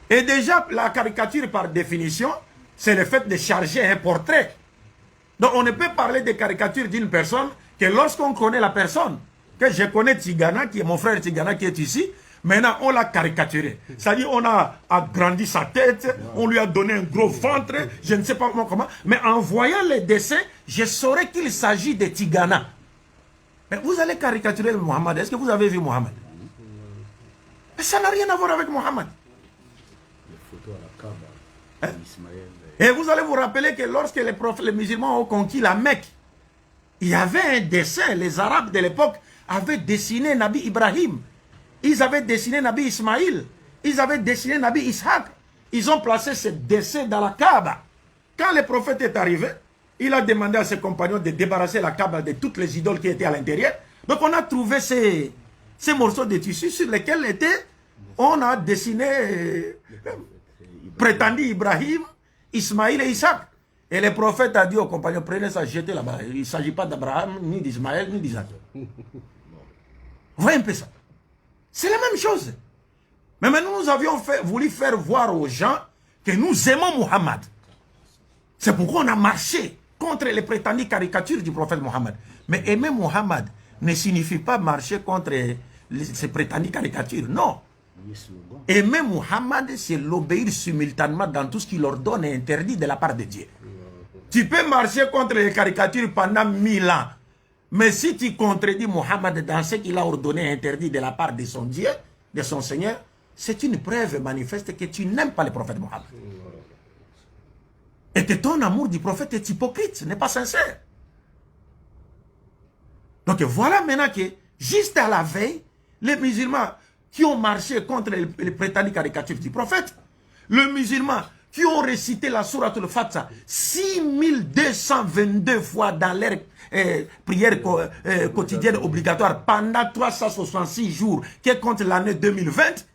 Et déjà, la caricature par définition, c'est le fait de charger un portrait. Donc on ne peut parler de caricature d'une personne que lorsqu'on connaît la personne. Que je connais Tigana, qui est mon frère Tigana qui est ici, maintenant on l'a caricaturé. C'est-à-dire on a agrandi sa tête, on lui a donné un gros ventre, je ne sais pas comment, mais en voyant les dessins, je saurais qu'il s'agit de Tigana. Mais vous allez caricaturer le Mohammed, est-ce que vous avez vu Mohammed? Mais ça n'a rien à voir avec Mohammed. Et vous allez vous rappeler que lorsque les musulmans ont conquis la Mecque, il y avait un dessin, les Arabes de l'époque avaient dessiné Nabi Ibrahim, ils avaient dessiné Nabi Ismaïl, ils avaient dessiné Nabi Ishaq, ils ont placé ce dessin dans la Kaaba. Quand le prophète est arrivé, il a demandé à ses compagnons de débarrasser la Kaaba de toutes les idoles qui étaient à l'intérieur. Donc on a trouvé ces morceaux de tissu sur lesquels on a dessiné prétendu Ibrahim, Ismaïl et Ishaq. Et le prophète a dit aux compagnons, prenez ça, jetez là-bas. Il ne s'agit pas d'Abraham, ni d'Ismaël, ni d'Isaac. Vous voyez un peu ça. C'est la même chose. Mais maintenant, nous avions voulu faire voir aux gens que nous aimons Mohammed. C'est pourquoi on a marché contre les prétendues caricatures du prophète Mohammed. Mais aimer Mohammed ne signifie pas marcher contre ces prétendues caricatures. Non. Aimer Mohammed, c'est l'obéir simultanément dans tout ce qu'il ordonne et interdit de la part de Dieu. Tu peux marcher contre les caricatures pendant 1000 ans. Mais si tu contredis Mohammed dans ce qu'il a ordonné et interdit de la part de son Dieu, de son Seigneur, c'est une preuve manifeste que tu n'aimes pas le prophète Mohammed. et que ton amour du prophète est hypocrite, ce n'est pas sincère. Donc voilà maintenant que, juste à la veille, les musulmans qui ont marché contre les prétendus caricatifs du prophète, les musulmans qui ont récité la sourate al-Fatiha 6222 fois dans leur prière quotidienne obligatoire pendant 366 jours, qui est contre l'année 2020,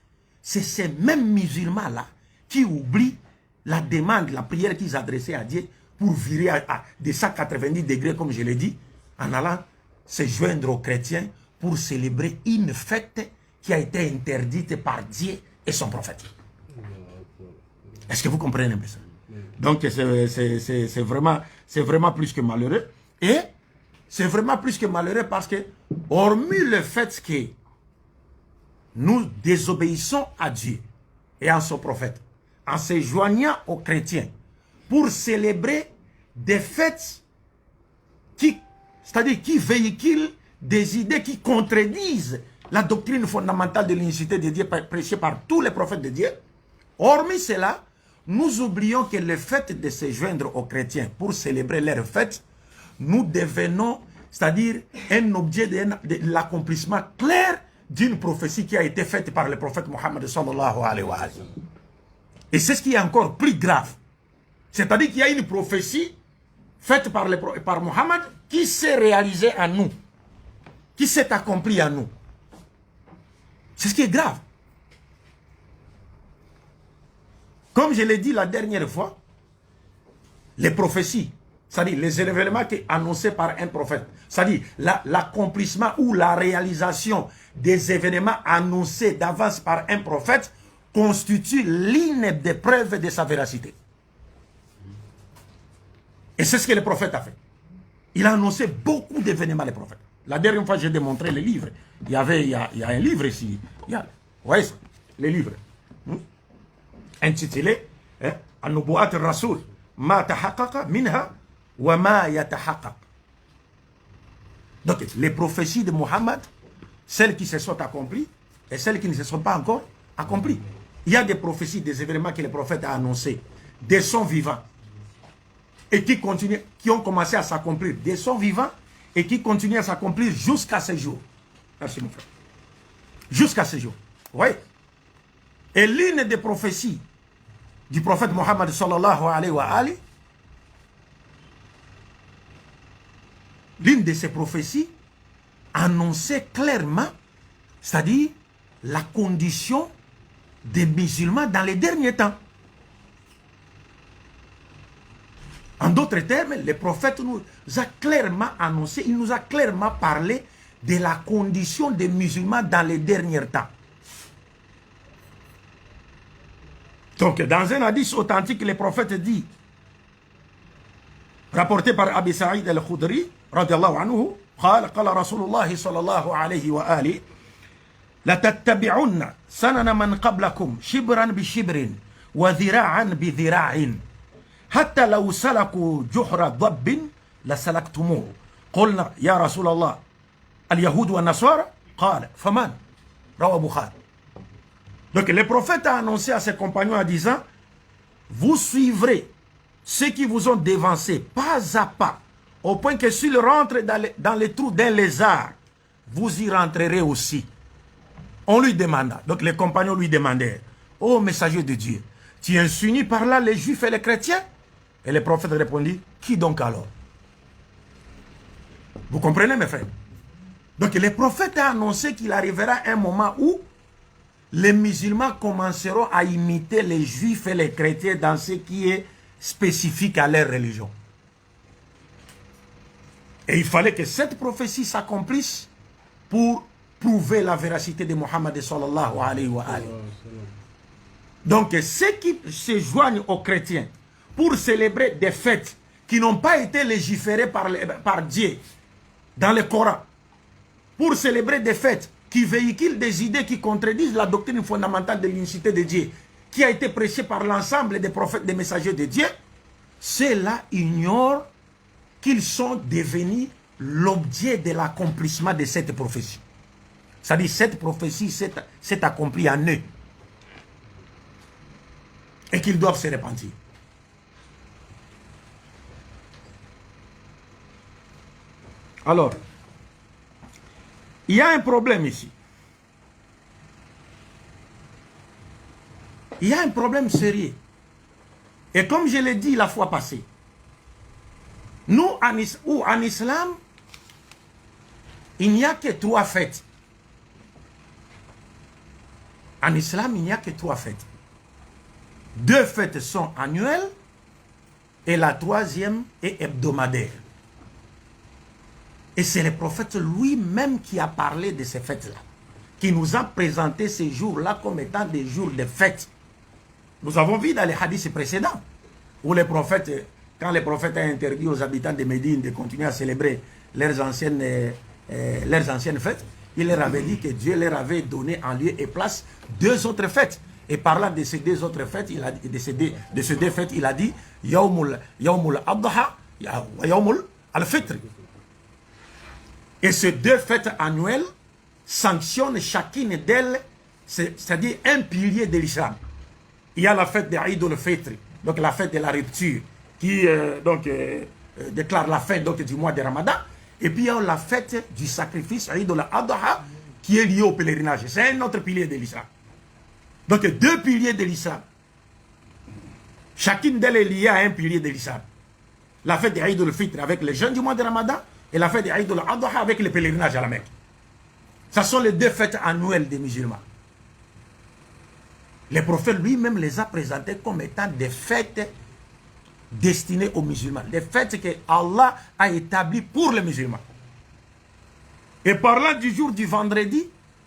c'est ces mêmes musulmans-là qui oublient la demande, la prière qu'ils adressaient à Dieu pour virer à des 190 degrés, comme je l'ai dit, en allant se joindre aux chrétiens pour célébrer une fête qui a été interdite par Dieu et son prophète. Est-ce que vous comprenez un peu ça? Donc c'est vraiment plus que malheureux. Et c'est vraiment plus que malheureux parce que, hormis le fait que nous désobéissons à Dieu et à son prophète, en se joignant aux chrétiens pour célébrer des fêtes c'est-à-dire qui véhiculent des idées qui contredisent la doctrine fondamentale de l'unicité de Dieu prêchée par tous les prophètes de Dieu. Hormis cela, nous oublions que le fait de se joindre aux chrétiens pour célébrer leur fête, nous devenons, c'est-à-dire un objet de l'accomplissement clair d'une prophétie qui a été faite par le prophète Mohammed sallallahu alayhi wa sallam. Et c'est ce qui est encore plus grave. C'est-à-dire qu'il y a une prophétie faite par Mohammed qui s'est réalisée à nous, qui s'est accomplie à nous. C'est ce qui est grave. Comme je l'ai dit la dernière fois, les prophéties, c'est-à-dire les événements qui sont annoncés par un prophète, c'est-à-dire l'accomplissement ou la réalisation des événements annoncés d'avance par un prophète, constitue l'une des preuves de sa véracité. Et c'est ce que le prophète a fait. Il a annoncé beaucoup d'événements, les prophètes. La dernière fois, j'ai démontré les livres. Il y a un livre ici. Vous voyez ça? Les livres. Intitulé An-Nubu'at al-Rasul. Ma tahaqqaqa minha wa ma yatahaqqaq. Donc, les prophéties de Mohammed, celles qui se sont accomplies et celles qui ne se sont pas encore accomplies. Il y a des prophéties, des événements que le prophète a annoncés, des sons vivants, et qui continuent, qui ont commencé à s'accomplir, des sons vivants, et qui continuent à s'accomplir jusqu'à ce jour. Merci mon frère. Jusqu'à ce jour. Oui. Et l'une des prophéties du prophète Mohammed sallallahu alayhi wa ali, l'une de ces prophéties annonçait clairement, c'est-à-dire la condition des musulmans dans les derniers temps. En d'autres termes, le prophète nous a clairement annoncé, il nous a clairement parlé de la condition des musulmans dans les derniers temps. Donc, dans un hadith authentique, le prophète dit, rapporté par Abi Sa'id al-Khudri, radiallahu anhu, قال رسول الله صلى الله عليه وآله لتتبعن سنن من قبلكم شبرا بشبر وذراعا بذراع حتى لو سلكوا جحر ضب لسلكتموه قلنا يا رسول الله اليهود والنصارى قال فمن رواه البخاري. Donc le prophète a annoncé à ses compagnons en disant, vous suivrez ceux qui vous ont dévancé pas à pas, au point que s'ils rentrent dans les trous d'un lézard, vous y rentrerez aussi. On lui demanda, donc les compagnons lui demandèrent, ô messager de Dieu, tu insinues par là les juifs et les chrétiens? Et le prophète répondit, qui donc alors? Vous comprenez mes frères? Donc le prophète a annoncé qu'il arrivera un moment où les musulmans commenceront à imiter les juifs et les chrétiens dans ce qui est spécifique à leur religion. Et il fallait que cette prophétie s'accomplisse pour prouver la véracité de Mohammed sallallahu alayhi wa sallam. Donc ceux qui se joignent aux chrétiens pour célébrer des fêtes qui n'ont pas été légiférées par Dieu dans le Coran, pour célébrer des fêtes qui véhiculent des idées qui contredisent la doctrine fondamentale de l'unicité de Dieu, qui a été prêchée par l'ensemble des prophètes, des messagers de Dieu, ceux-là ignorent qu'ils sont devenus l'objet de l'accomplissement de cette prophétie. C'est-à-dire cette prophétie s'est accomplie en eux. Et qu'ils doivent se repentir. Alors, il y a un problème ici. Il y a un problème sérieux. Et comme je l'ai dit la fois passée, nous, en islam, il n'y a que 3 fêtes. En islam, il n'y a que 3 fêtes. 2 fêtes sont annuelles et la 3e est hebdomadaire. Et c'est le prophète lui-même qui a parlé de ces fêtes-là, qui nous a présenté ces jours-là comme étant des jours de fête. Nous avons vu dans les hadiths précédents, où les prophètes, quand le prophète a interdit aux habitants de Médine de continuer à célébrer leurs anciennes fêtes, il leur avait dit que Dieu leur avait donné en lieu et place 2 autres fêtes. Et parlant de ces 2 autres fêtes, il a dit, de ces deux fêtes, il a dit Yawmul Adha wa Yawmul Al-Fitr. Et ces 2 fêtes annuelles sanctionnent chacune d'elles, c'est-à-dire un pilier de l'islam. Il y a la fête de Eid al-Fitr, donc la fête de la rupture, qui déclare la fin du mois de Ramadan. Et puis il y a la fête du sacrifice, Eid al-Adha, qui est liée au pèlerinage. C'est un autre pilier de l'islam. Donc 2 piliers de l'islam. Chacune d'elles est liée à un pilier de l'islam. La fête de Eid al-Fitr avec les jeûnes du mois de Ramadan et la fête de Eid al-Adha avec le pèlerinage à la Mecque. Ce sont les 2 fêtes annuelles des musulmans. Le prophète lui-même les a présentées comme étant des fêtes destinées aux musulmans. Des fêtes que Allah a établies pour les musulmans. Et parlant du jour du vendredi,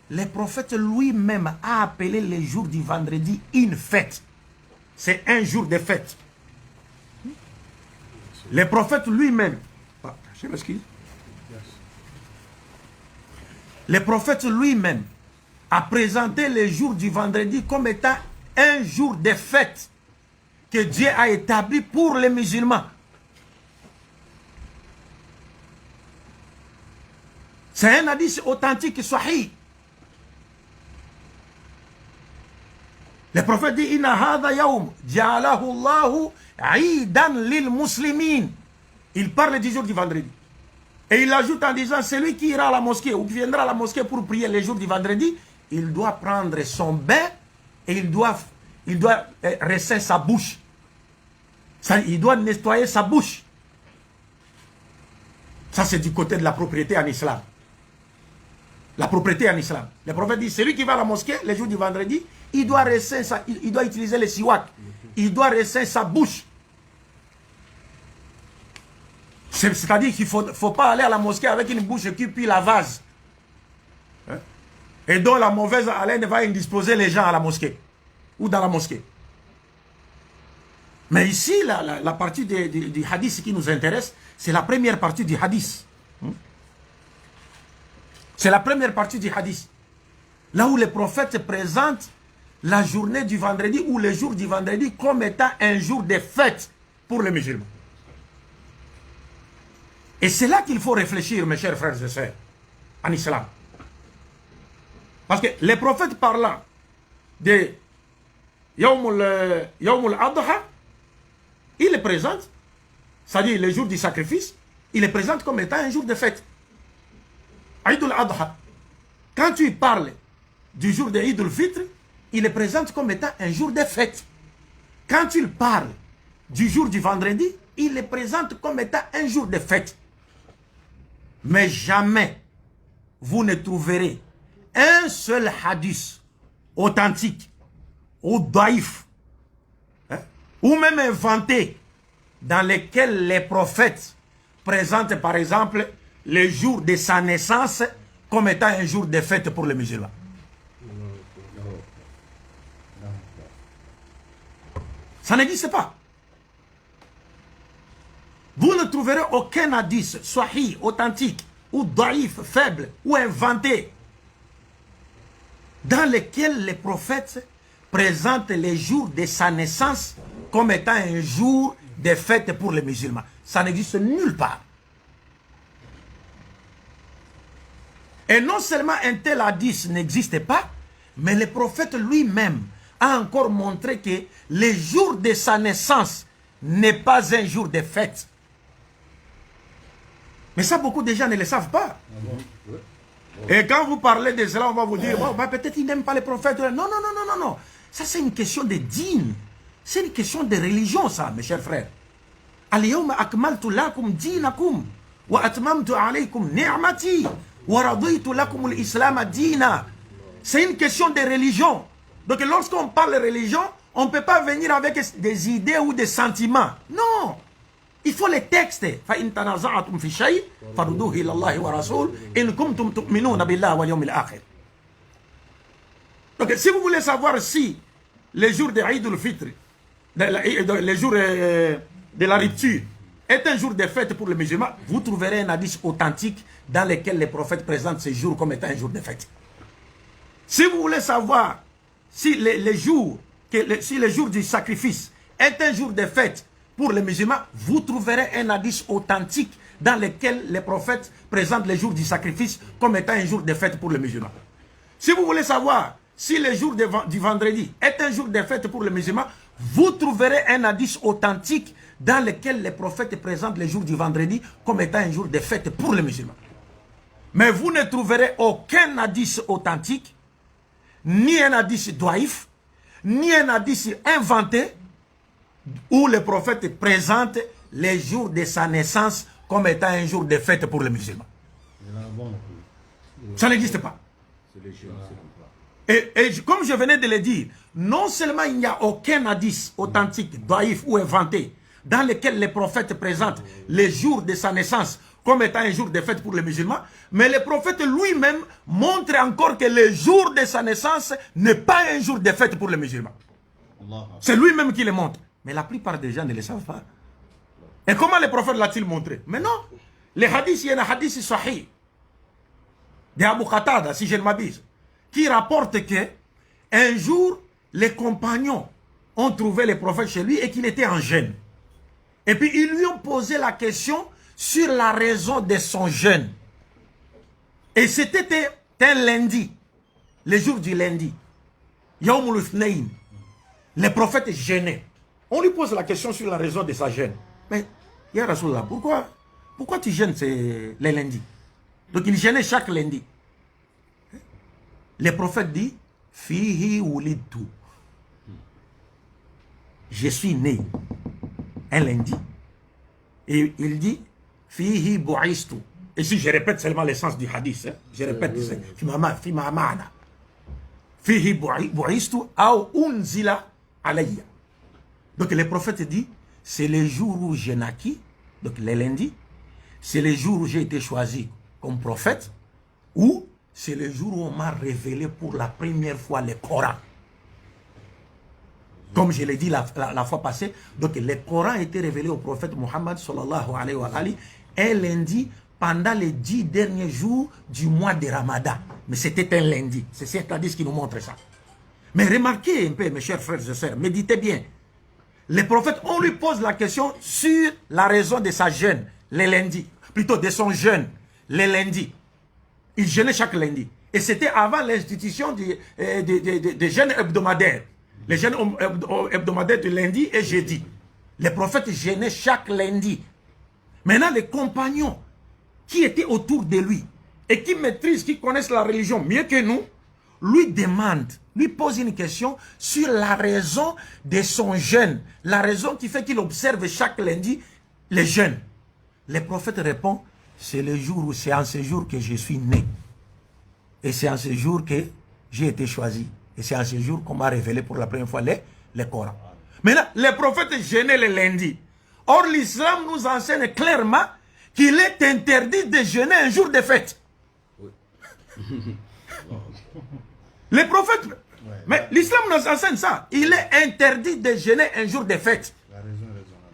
le prophète lui-même a appelé le jour du vendredi une fête. C'est un jour de fête. Le prophète lui-même, je m'excuse. Le prophète lui-même a présenté le jour du vendredi comme étant un jour de fête que Dieu a établi pour les musulmans. C'est un hadith authentique, sahih. Le prophète dit Inna hadha yawm ja'alahu Allahu 'idan lil muslimin. Il parle du jour du vendredi. Et il ajoute en disant celui qui ira à la mosquée ou qui viendra à la mosquée pour prier le jour du vendredi, il doit prendre son bain et il doit rincer sa bouche. Il doit nettoyer sa bouche. Ça, c'est du côté de la propriété en islam. La propriété en islam. Le prophète dit, celui qui va à la mosquée le jour du vendredi, il doit utiliser le siwak. Il doit rincer sa bouche. C'est-à-dire qu'il ne faut pas aller à la mosquée avec une bouche qui pue la vase. Et dont la mauvaise haleine va indisposer les gens à la mosquée. Ou dans la mosquée. Mais ici, la partie du hadith qui nous intéresse, c'est la première partie du hadith. C'est la première partie du hadith. Là où le prophète présente la journée du vendredi ou le jour du vendredi comme étant un jour de fête pour les musulmans. Et c'est là qu'il faut réfléchir, mes chers frères et sœurs, en islam. Parce que les prophètes parlant de Yawmul Adha, il les présente, c'est-à-dire le jour du sacrifice, il les présente comme étant un jour de fête. Eid al-Adha. Quand tu parles du jour de Eid al-Fitr, il les présente comme étant un jour de fête. Quand tu parles du jour du vendredi, il les présente comme étant un jour de fête. Mais jamais vous ne trouverez un seul hadith authentique ou daïf, ou même inventé, dans lequel les prophètes présentent par exemple le jour de sa naissance comme étant un jour de fête pour les musulmans. Ça n'existe pas. Vous ne trouverez aucun hadith sahih, authentique, ou daïf, faible, ou inventé, dans lequel les prophètes présentent les jours de sa naissance comme étant un jour de fête pour les musulmans. Ça n'existe nulle part. Et non seulement un tel hadith n'existe pas, mais le prophète lui-même a encore montré que le jour de sa naissance n'est pas un jour de fête. Mais ça, beaucoup de gens ne le savent pas. Et quand vous parlez de cela, on va vous dire, oh, bah, peut-être qu'ils n'aiment pas les prophètes. Non, non, non, non, non, non. Ça, c'est une question de dîne. C'est une question de religion, ça, mes chers frères. Al-yawma akmaltu lakum dinakum wa atmamtu alaykum ni'mati wa raditu lakum al-islam dina. C'est une question de religion. Donc, lorsqu'on parle de religion, on ne peut pas venir avec des idées ou des sentiments. Non. Il faut les textes. فَإِن تَنَازَعْتُمْ فِي شَيْءٍ فَرُدُّوهُ إِلَى اللَّهِ وَرَسُولِهِ إِن كُنتُمْ تُؤْمِنُونَ بِاللَّهِ وَالْيَوْمِ الْآخِرِ. Donc, si vous voulez savoir si les jours de Eid al-Fitr, les jours de la rupture, est un jour de fête pour les musulmans, vous trouverez un hadith authentique dans lequel les prophètes présentent ce jour comme étant un jour de fête. Si vous voulez savoir si les jours du sacrifice est un jour de fête pour les musulmans, vous trouverez un hadith authentique dans lequel les prophètes présentent les jours du sacrifice comme étant un jour de fête pour les musulmans. Si vous voulez savoir si le jour du vendredi est un jour de fête pour les musulmans, vous trouverez un hadith authentique dans lequel les prophètes présentent les jours du vendredi comme étant un jour de fête pour les musulmans. Mais vous ne trouverez aucun hadith authentique, ni un hadith doif, ni un hadith inventé, où le prophète présente les jours de sa naissance comme étant un jour de fête pour les musulmans. Ça n'existe pas. Et comme je venais de le dire, non seulement il n'y a aucun hadith authentique, doif ou inventé, dans lequel les prophètes présentent les jours de sa naissance comme étant un jour de fête pour les musulmans, mais le prophète lui-même montre encore que le jour de sa naissance n'est pas un jour de fête pour les musulmans. C'est lui-même qui le montre. Mais la plupart des gens ne le savent pas. Et comment le prophète l'a-t-il montré? Mais non. Les hadiths, il y a un hadith sahih de Abu Qatada, si je ne m'abuse, qui rapporte que un jour, les compagnons ont trouvé le prophète chez lui et qu'il était en jeûne. Et puis ils lui ont posé la question sur la raison de son jeûne. Et c'était un lundi, le jour du lundi. Yawmul Ithnain. Le prophète jeûnait. On lui pose la question sur la raison de sa jeûne. Mais, Ya Rasulallah, pourquoi tu jeûnes les lundis? Donc il jeûnait chaque lundi. Le prophète dit, Fihi wulidtu. Je suis né un lundi. Et il dit, Fihi bu'istu. Et si je répète seulement l'essence du hadith, je répète, fi ma'ana. Fihi bu'istu aw unzila alayya. Donc le prophète dit, c'est le jour où j'ai naquis, donc le lundi, c'est le jour où j'ai été choisi comme prophète, ou c'est le jour où on m'a révélé pour la première fois le Coran. Comme je l'ai dit la fois passée, donc le Coran a été révélé au prophète Muhammad sallallahu alayhi wa alihi, un lundi pendant les 10 derniers jours du mois de Ramadan. Mais c'était un lundi, c'est cet hadith qui nous montre ça. Mais remarquez un peu, mes chers frères et sœurs, méditez bien. Les prophètes, on lui pose la question sur la raison de sa jeûne, les lundis. Plutôt de son jeûne, les lundis. Il jeûnait chaque lundi. Et c'était avant l'institution des jeûnes hebdomadaires. Les jeûnes hebdomadaires de lundi et jeudi. Les prophètes jeûnaient chaque lundi. Maintenant, les compagnons qui étaient autour de lui et qui maîtrisent, qui connaissent la religion mieux que nous, lui demandent, lui pose une question sur la raison de son jeûne, la raison qui fait qu'il observe chaque lundi les jeûnes. Le prophète répond, c'est le jour où c'est en ce jour que je suis né. Et c'est en ce jour que j'ai été choisi. Et c'est en ce jour qu'on m'a révélé pour la première fois le Coran. Maintenant, les prophètes jeûnaient le lundi. Or, l'islam nous enseigne clairement qu'il est interdit de jeûner un jour de fête. Les prophètes, mais l'islam nous enseigne ça. Il est interdit de jeûner un jour de fête. La raison est raisonnable.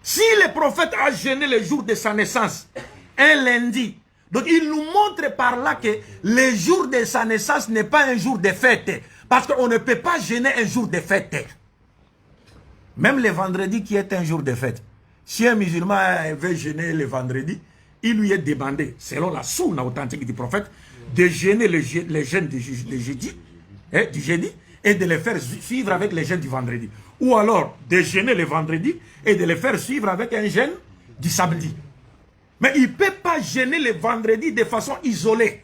Si le prophète a jeûné le jour de sa naissance, un lundi, donc il nous montre par là que le jour de sa naissance n'est pas un jour de fête. Parce qu'on ne peut pas jeûner un jour de fête. Même le vendredi qui est un jour de fête. Si un musulman veut jeûner le vendredi, il lui est demandé, selon la sunna authentique du prophète, de jeûner les jeûnes du jeudi et de les faire suivre avec les jeûnes du vendredi. Ou alors de jeûner le vendredi et de les faire suivre avec un jeûne du samedi. Mais il ne peut pas jeûner le vendredi de façon isolée.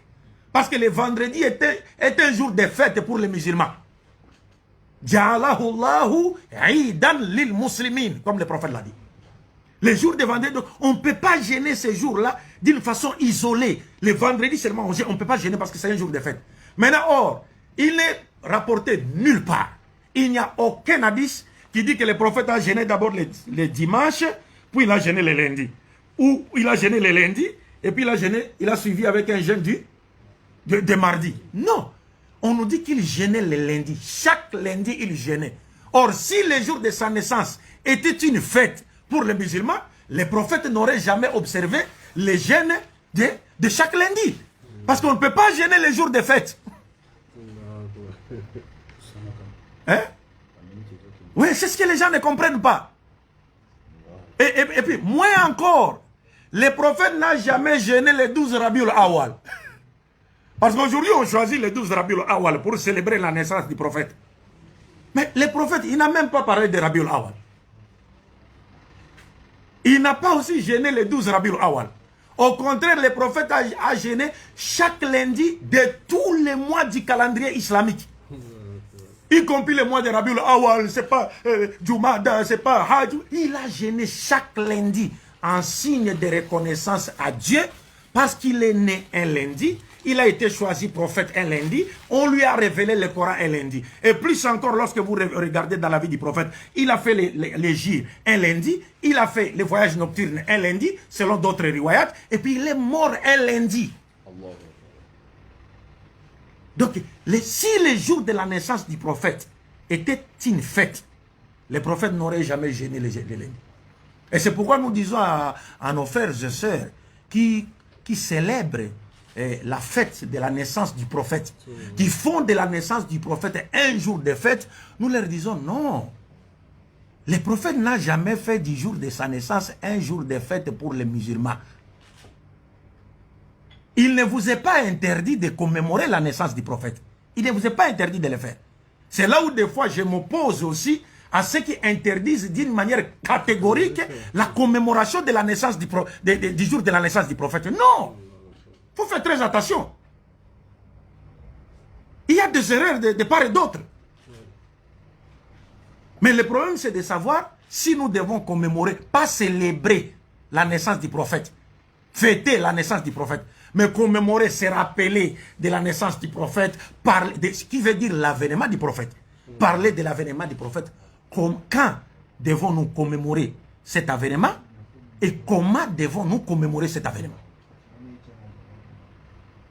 Parce que le vendredi est un jour de fête pour les musulmans. Ja'alahu Allahu Eidan lil muslimin, comme le prophète l'a dit. Les jours de vendredi, on ne peut pas jeûner ces jours-là d'une façon isolée. Le vendredi seulement, on ne peut pas jeûner parce que c'est un jour de fête. Maintenant, or, il n'est rapporté nulle part. Il n'y a aucun hadith qui dit que le prophète a jeûné d'abord les dimanches, puis il a jeûné le lundi. Ou il a jeûné le lundi, et puis il a suivi avec un jeûne de mardi. Non. On nous dit qu'il jeûnait le lundi. Chaque lundi, il jeûnait. Or, si le jour de sa naissance était une fête pour les musulmans, les prophètes n'auraient jamais observé les jeûnes de chaque lundi. Parce qu'on ne peut pas jeûner les jours de fête. Hein? Oui, c'est ce que les gens ne comprennent pas. Et puis, moins encore, le prophète n'a jamais jeûné les 12 Rabiul Awal. Parce qu'aujourd'hui, on choisit les 12 Rabiul Awal pour célébrer la naissance du prophète. Mais le prophète, il n'a même pas parlé de Rabiul Awal. Il n'a pas aussi jeûné les 12 Rabiul Awal. Au contraire, le prophète a jeûné chaque lundi de tous les mois du calendrier islamique. Y compris le mois de Rabiul Awal, c'est pas Jumada, c'est pas Hajj. Il a jeûné chaque lundi en signe de reconnaissance à Dieu parce qu'il est né un lundi. Il a été choisi prophète un lundi. On lui a révélé le Coran un lundi. Et plus encore, lorsque vous regardez dans la vie du prophète, il a fait les gires un lundi. Il a fait les voyages nocturnes un lundi, selon d'autres riwayat. Et puis il est mort un lundi. Donc, si le jour de la naissance du prophète était une fête, le prophète n'aurait jamais jeûné les lundis. Et c'est pourquoi nous disons à nos frères et sœurs qui célèbrent la fête de la naissance du prophète, qui font de la naissance du prophète un jour de fête, nous leur disons non. Le prophète n'a jamais fait du jour de sa naissance un jour de fête pour les musulmans. Il ne vous est pas interdit de commémorer la naissance du prophète. Il ne vous est pas interdit de le faire. C'est là où des fois je m'oppose aussi à ceux qui interdisent d'une manière catégorique la commémoration de la naissance du jour de la naissance du prophète. Non! Il faut faire très attention. Il y a des erreurs de part et d'autre. Mais le problème, c'est de savoir si nous devons commémorer, pas célébrer la naissance du prophète, fêter la naissance du prophète, mais commémorer, se rappeler de la naissance du prophète, parler de ce qui veut dire l'avènement du prophète. Parler de l'avènement du prophète. Quand devons-nous commémorer cet avènement et comment devons-nous commémorer cet avènement?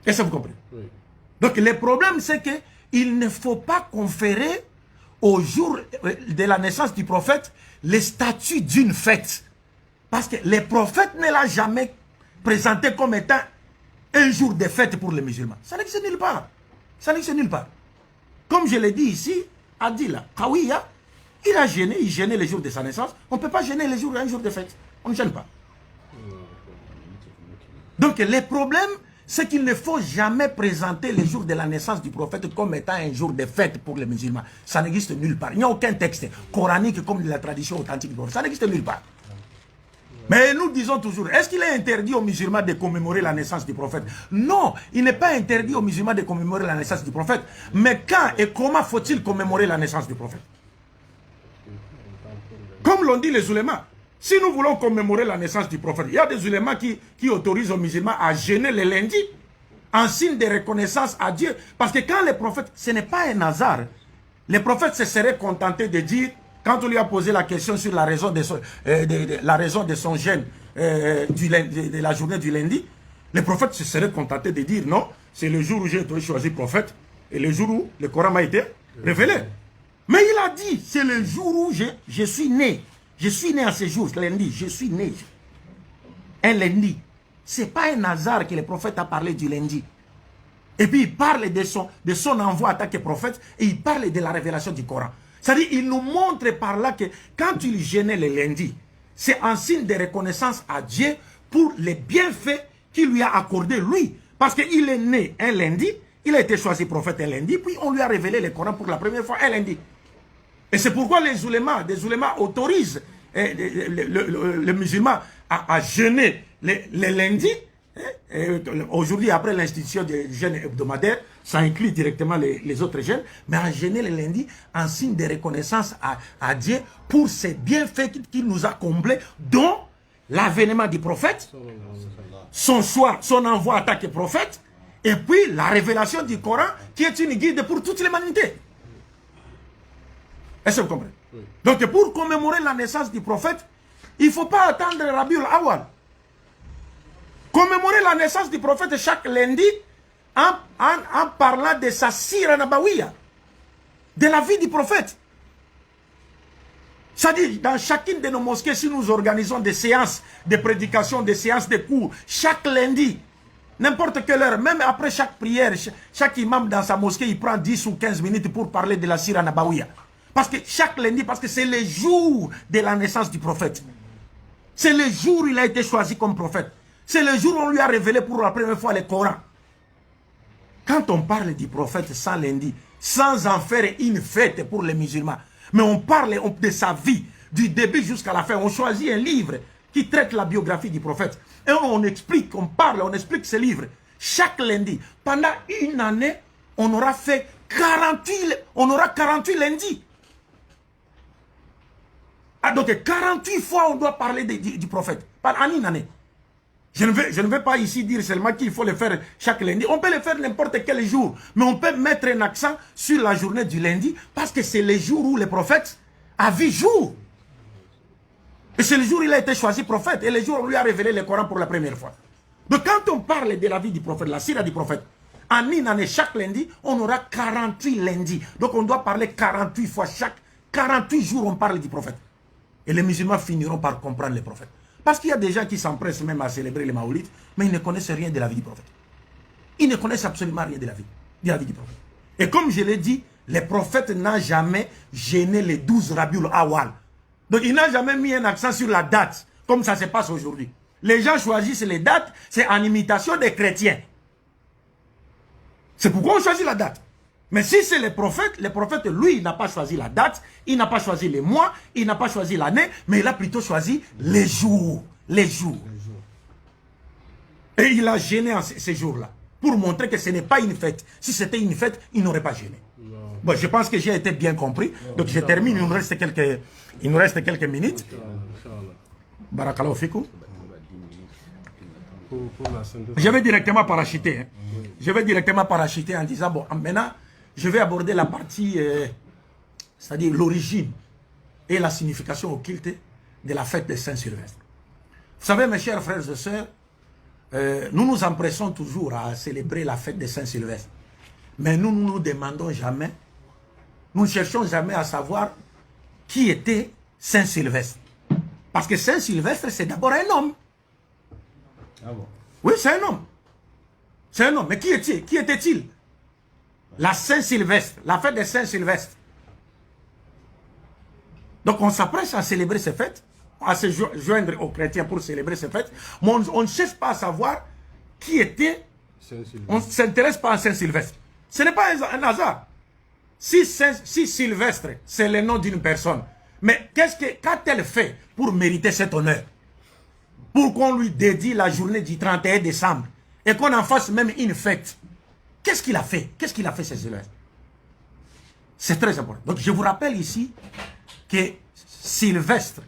Est-ce que vous comprenez? Oui. Donc le problème, c'est qu'il ne faut pas conférer au jour de la naissance du prophète le statut d'une fête. Parce que le prophète ne l'a jamais présenté comme étant un jour de fête pour les musulmans. Ça n'existe nulle part. Ça n'existe nulle part. Comme je l'ai dit ici, Adila, Kawiya, il gênait le jour de sa naissance. On ne peut pas gêner un jour de fête. On ne gêne pas. Donc le problème, c'est qu'il ne faut jamais présenter le jour de la naissance du prophète comme étant un jour de fête pour les musulmans. Ça n'existe nulle part. Il n'y a aucun texte coranique comme de la tradition authentique du prophète. Ça n'existe nulle part. Mais nous disons toujours, est-ce qu'il est interdit aux musulmans de commémorer la naissance du prophète? Non, il n'est pas interdit aux musulmans de commémorer la naissance du prophète. Mais quand et comment faut-il commémorer la naissance du prophète? Comme l'ont dit les ulémas, si nous voulons commémorer la naissance du prophète, il y a des ulémas qui autorisent aux musulmans à jeûner le lundi en signe de reconnaissance à Dieu. Parce que quand les prophètes, ce n'est pas un hasard. Les prophètes se seraient contentés de dire, quand on lui a posé la question sur la raison de son jeûne de la journée du lundi, les prophètes se seraient contentés de dire non, c'est le jour où j'ai été choisi prophète et le jour où le Coran m'a été révélé. Mais il a dit, c'est le jour où je suis né. Je suis né à ce jour, lundi, je suis né. Un lundi. Ce n'est pas un hasard que le prophète a parlé du lundi. Et puis il parle de son envoi en tant que prophète et il parle de la révélation du Coran. C'est-à-dire, il nous montre par là que quand il jeûnait le lundi, c'est un signe de reconnaissance à Dieu pour les bienfaits qu'il lui a accordés lui. Parce qu'il est né un lundi, il a été choisi prophète un lundi, puis on lui a révélé le Coran pour la première fois un lundi. Et c'est pourquoi des ulémas autorisent les musulmans à jeûner les lundis, aujourd'hui, après l'institution des jeûnes hebdomadaires, ça inclut directement les autres jeûnes, mais en jeûner les lundis en signe de reconnaissance à Dieu pour ces bienfaits qu'il nous a comblés, dont l'avènement du prophète, son choix, son envoi en tant que prophète, et puis la révélation du Coran qui est une guide pour toute l'humanité. Est-ce que vous comprenez? Oui. Donc pour commémorer la naissance du prophète, il ne faut pas attendre Rabiul Awal. Commémorer la naissance du prophète chaque lundi en parlant de sa sira nabawiya, de la vie du prophète. C'est-à-dire, dans chacune de nos mosquées, si nous organisons des séances de prédication, des séances de cours, chaque lundi, n'importe quelle heure, même après chaque prière, chaque imam dans sa mosquée, il prend 10 ou 15 minutes pour parler de la sira nabawiya. Parce que chaque lundi, parce que c'est le jour de la naissance du prophète. C'est le jour où il a été choisi comme prophète. C'est le jour où on lui a révélé pour la première fois le Coran. Quand on parle du prophète sans lundi, sans en faire une fête pour les musulmans, mais on parle de sa vie, du début jusqu'à la fin, on choisit un livre qui traite la biographie du prophète. Et on explique, on parle, on explique ce livre. Chaque lundi, pendant une année, on aura fait 48 lundis. Ah, donc 48 fois on doit parler du prophète, en une année. Je ne vais pas ici dire seulement qu'il faut le faire chaque lundi. On peut le faire n'importe quel jour. Mais on peut mettre un accent sur la journée du lundi parce que c'est le jour où le prophète a vu jour. Et c'est le jour où il a été choisi prophète. Et le jour où on lui a révélé le Coran pour la première fois. Donc quand on parle de la vie du prophète, la sira du prophète, en une année, chaque lundi, on aura 48 lundis. Donc on doit parler 48 fois chaque 48 jours, on parle du prophète. Et les musulmans finiront par comprendre le prophète. Parce qu'il y a des gens qui s'empressent même à célébrer les Maoulides, mais ils ne connaissent rien de la vie du prophète. Ils ne connaissent absolument rien de la vie du prophète. Et comme je l'ai dit, le prophète n'a jamais gêné les 12 Rabiul Awal. Donc il n'a jamais mis un accent sur la date, comme ça se passe aujourd'hui. Les gens choisissent les dates, c'est en imitation des chrétiens. C'est pourquoi on choisit la date. Mais si c'est le prophète, lui, il n'a pas choisi la date, il n'a pas choisi les mois, il n'a pas choisi l'année, mais il a plutôt choisi les jours. Les jours. Et il a gêné en ces jours-là, pour montrer que ce n'est pas une fête. Si c'était une fête, il n'aurait pas gêné. Bon, je pense que j'ai été bien compris. Donc je termine, il nous reste quelques minutes. Barakallahu fikou. Je vais directement parachuter. Hein. Je vais directement parachuter en disant, bon, maintenant, je vais aborder la partie, c'est-à-dire l'origine et la signification occulte de la fête de Saint-Sylvestre. Vous savez, mes chers frères et sœurs, nous nous empressons toujours à célébrer la fête de Saint-Sylvestre. Mais nous ne nous demandons jamais, nous ne cherchons jamais à savoir qui était Saint-Sylvestre. Parce que Saint-Sylvestre, c'est d'abord un homme. Ah bon? Oui, c'est un homme. C'est un homme. Mais qui était-il? La Saint-Sylvestre, la fête de Saint-Sylvestre. Donc on s'apprête à célébrer ces fêtes, à se joindre aux chrétiens pour célébrer ces fêtes. Mais on ne cherche pas à savoir qui était. On ne s'intéresse pas à Saint-Sylvestre. Ce n'est pas un hasard. Si Sylvestre, c'est le nom d'une personne, mais qu'a-t-elle fait pour mériter cet honneur? Pour qu'on lui dédie la journée du 31 décembre et qu'on en fasse même une fête. Qu'est-ce qu'il a fait? Qu'est-ce qu'il a fait, Sylvestre? C'est très important. Donc, je vous rappelle ici que Sylvestre,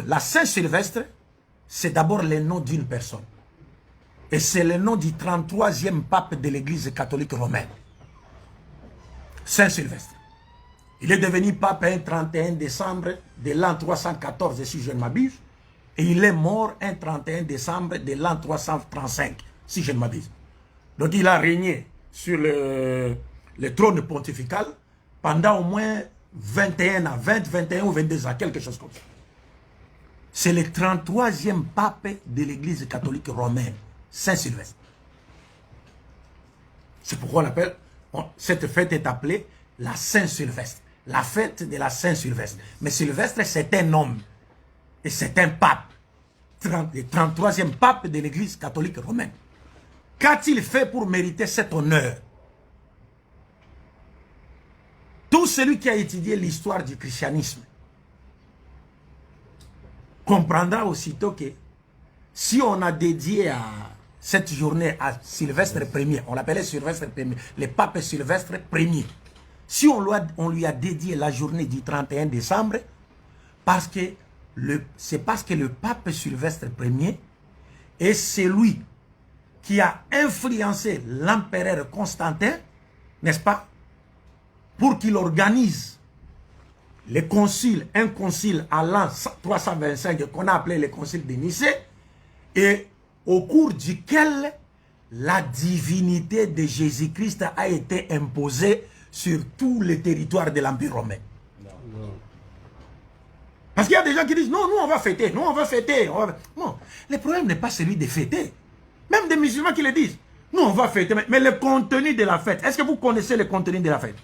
la Saint-Sylvestre, c'est d'abord le nom d'une personne. Et c'est le nom du 33e pape de l'Église catholique romaine. Saint-Sylvestre. Il est devenu pape un 31 décembre de l'an 314, si je ne m'abuse. Et il est mort un 31 décembre de l'an 335, si je ne m'abuse. Donc il a régné sur le trône pontifical pendant au moins 21 ans, 21 ou 22 ans, quelque chose comme ça. C'est le 33e pape de l'Église catholique romaine, Saint-Sylvestre. C'est pourquoi on appelle, cette fête est appelée la Saint-Sylvestre, la fête de la Saint-Sylvestre. Mais Sylvestre, c'est un homme et c'est un pape, le 33e pape de l'Église catholique romaine. Qu'a-t-il fait pour mériter cet honneur? Tout celui qui a étudié l'histoire du christianisme comprendra aussitôt que si on a dédié à cette journée à Sylvestre Ier, on l'appelait Sylvestre Ier, le pape Sylvestre Ier, si on lui a dédié la journée du 31 décembre, c'est parce que le pape Sylvestre Ier est celui qui a influencé l'empereur Constantin, n'est-ce pas, pour qu'il organise les conciles, un concile à l'an 325 qu'on a appelé le concile de Nicée, et au cours duquel la divinité de Jésus-Christ a été imposée sur tout le territoire de l'Empire romain. Parce qu'il y a des gens qui disent, non, nous on va fêter, nous on va fêter. Non, le problème n'est pas celui de fêter. Même des musulmans qui le disent, nous on va fêter, mais le contenu de la fête, est-ce que vous connaissez le contenu de la fête?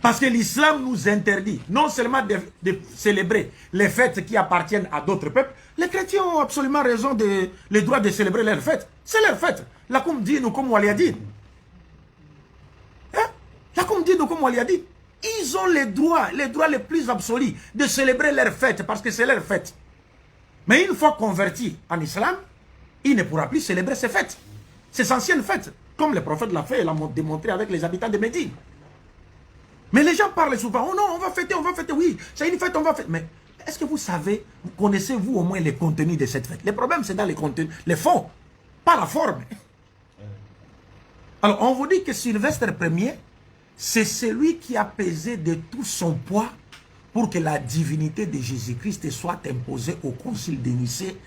Parce que l'islam nous interdit non seulement de célébrer les fêtes qui appartiennent à d'autres peuples, les chrétiens ont absolument raison le droit de célébrer leurs fêtes. C'est leur fête. Lakum dinu kum waliyadin. Lakum dinu kum waliyadin. Ils ont les droits les plus absolus de célébrer leurs fêtes parce que c'est leur fête. Mais une fois converti en islam, il ne pourra plus célébrer ses fêtes. Ces anciennes fêtes, comme le prophète l'a fait et l'a démontré avec les habitants de Médine. Mais les gens parlent souvent, oh non, on va fêter, oui, c'est une fête, on va fêter. Mais est-ce que vous savez, connaissez-vous au moins les contenus de cette fête? Le problème, c'est dans les contenus, les fonds, pas la forme. Alors, on vous dit que Sylvestre Ier, c'est celui qui a pesé de tout son poids pour que la divinité de Jésus-Christ soit imposée au concile de Nicée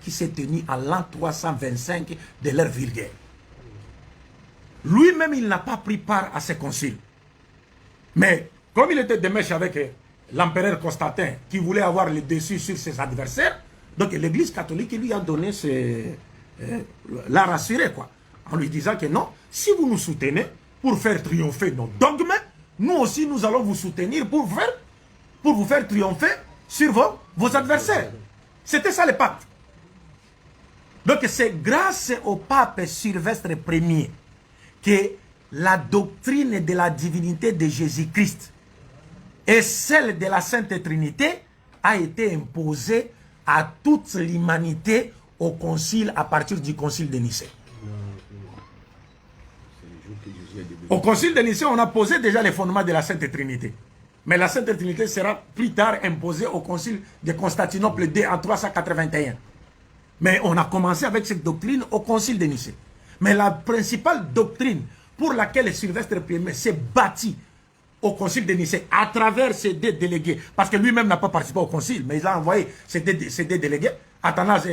qui s'est tenu à l'an 325 de l'ère vulgaire. Lui-même, il n'a pas pris part à ce concile. Mais comme il était de mèche avec l'empereur Constantin qui voulait avoir le dessus sur ses adversaires, donc l'église catholique lui a donné l'a rassuré, quoi, en lui disant que non, si vous nous soutenez pour faire triompher nos dogmes, nous aussi nous allons vous soutenir pour vous faire triompher sur vos adversaires. C'était ça le pacte. Donc c'est grâce au pape Sylvestre Ier que la doctrine de la divinité de Jésus-Christ et celle de la Sainte Trinité a été imposée à toute l'humanité au concile à partir du concile de Nicée. Au concile de Nicée, on a posé déjà les fondements de la Sainte Trinité. Mais la Sainte Trinité sera plus tard imposée au concile de Constantinople en 381. Mais on a commencé avec cette doctrine au concile de Nicée. Mais la principale doctrine pour laquelle Sylvestre Ier s'est bâti au concile de Nicée à travers ses deux délégués, parce que lui-même n'a pas participé au concile, mais il a envoyé ses deux délégués, Athanase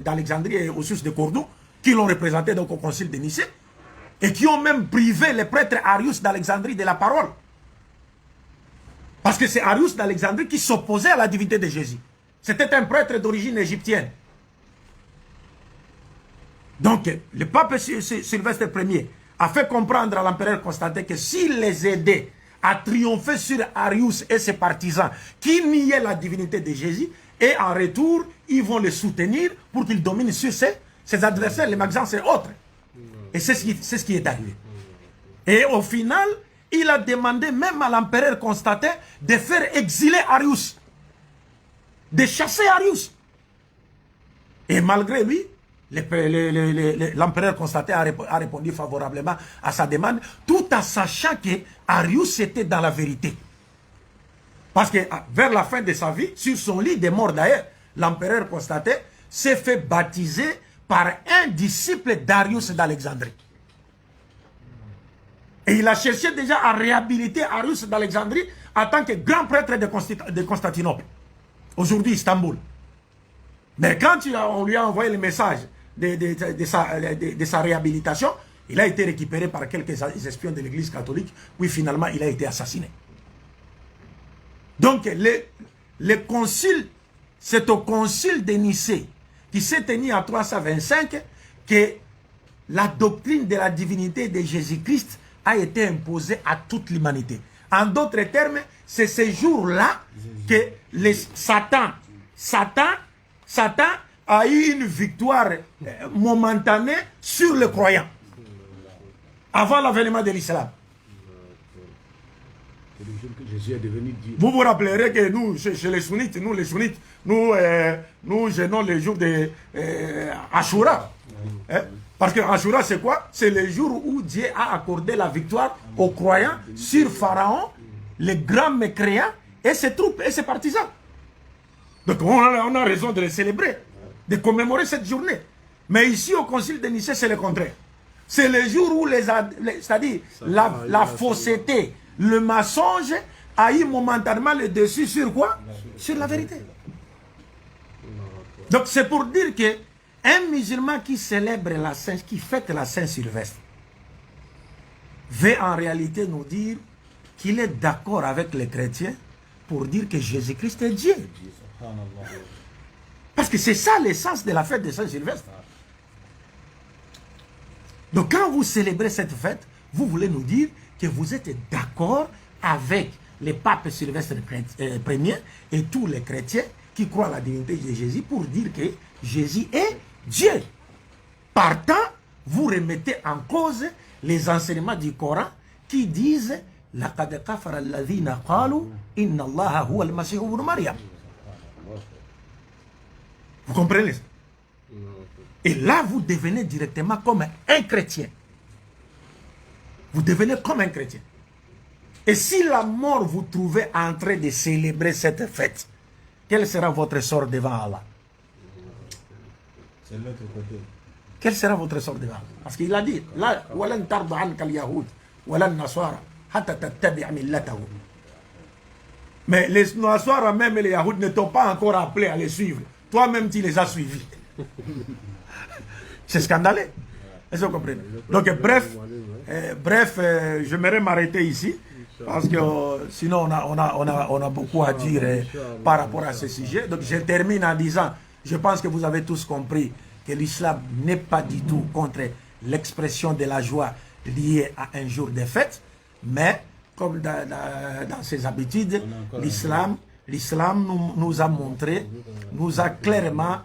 d'Alexandrie et Osius de Cordoue, qui l'ont représenté donc au concile de Nicée, et qui ont même privé les prêtres Arius d'Alexandrie de la parole. Parce que c'est Arius d'Alexandrie qui s'opposait à la divinité de Jésus. C'était un prêtre d'origine égyptienne. Donc, le pape Sylvestre Ier a fait comprendre à l'empereur Constantin que s'il les aidait à triompher sur Arius et ses partisans qui niaient la divinité de Jésus, et en retour, ils vont le soutenir pour qu'il domine sur ses adversaires, les Maxence et autres. Et c'est ce qui est arrivé. Et au final, il a demandé même à l'empereur Constantin de faire exiler Arius, de chasser Arius. Et malgré lui, l'empereur Constantin a répondu favorablement à sa demande, tout en sachant que Arius était dans la vérité. Parce que vers la fin de sa vie, sur son lit de mort d'ailleurs, l'empereur Constantin s'est fait baptiser par un disciple d'Arius d'Alexandrie. Et il a cherché déjà à réhabiliter Arius d'Alexandrie en tant que grand prêtre de Constantinople. Aujourd'hui, Istanbul. Mais quand on lui a envoyé le message de sa réhabilitation, il a été récupéré par quelques espions de l'église catholique, puis finalement il a été assassiné. Donc le concile, c'est au concile de Nicée qui s'est tenu en 325 que la doctrine de la divinité de Jésus-Christ a été imposée à toute l'humanité. En d'autres termes, c'est ce jour-là que Satan a eu une victoire momentanée sur le croyant avant l'avènement de l'islam. C'est le jour que Jésus est devenu Dieu. Vous vous rappellerez que nous, chez les sunnites, nous gênons les jours de Ashura. Hein? Parce que Ashura, c'est quoi? C'est le jour où Dieu a accordé la victoire aux croyants sur Pharaon, les grands mécréants et ses troupes et ses partisans. Donc on a raison de les célébrer, de commémorer cette journée. Mais ici, au Concile de Nicée, c'est le contraire. C'est le jour où c'est-à-dire la fausseté, le mensonge a eu momentanément le dessus sur quoi? Sur la vérité. Donc c'est pour dire que un musulman qui célèbre la Saint, qui fête la Saint-Sylvestre, veut en réalité nous dire qu'il est d'accord avec les chrétiens pour dire que Jésus-Christ est Dieu. Parce que c'est ça l'essence de la fête de Saint-Sylvestre. Donc quand vous célébrez cette fête, vous voulez nous dire que vous êtes d'accord avec les papes Sylvestre Ier et tous les chrétiens qui croient à la divinité de Jésus pour dire que Jésus est Dieu. Partant, vous remettez en cause les enseignements du Coran qui disent لَقَدْ كَفَرَ الَّذِينَ قَالُوا إِنَّ اللَّهَ هُوَ الْمَسِيحُ ابْنُ مَرْيَمَ. Vous comprenez ça? Et là, vous devenez directement comme un chrétien. Vous devenez comme un chrétien. Et si la mort vous trouvez en train de célébrer cette fête, quel sera votre sort devant Allah? C'est l'autre côté. Quel sera votre sort devant Allah? Parce qu'il a dit, là, وَلَنْ تَرْضَ عَنْكَ الْيَهُودِ وَلَا النَّصَارَى حَتَّى تَتَّبِعَ مِلَّتَهُمْ. Mais les Nasara, même les Yahoud, ne t'ont pas encore appelé à les suivre. Toi-même, tu les as suivis. C'est scandaleux. Est-ce que vous comprenez? Donc, bref, j'aimerais m'arrêter ici. Parce que sinon, on a beaucoup à dire par rapport à ce sujet. Donc, je termine en disant, je pense que vous avez tous compris que l'islam n'est pas du tout contre l'expression de la joie liée à un jour de fête. Mais, comme dans ses habitudes, l'islam nous a montré, nous a clairement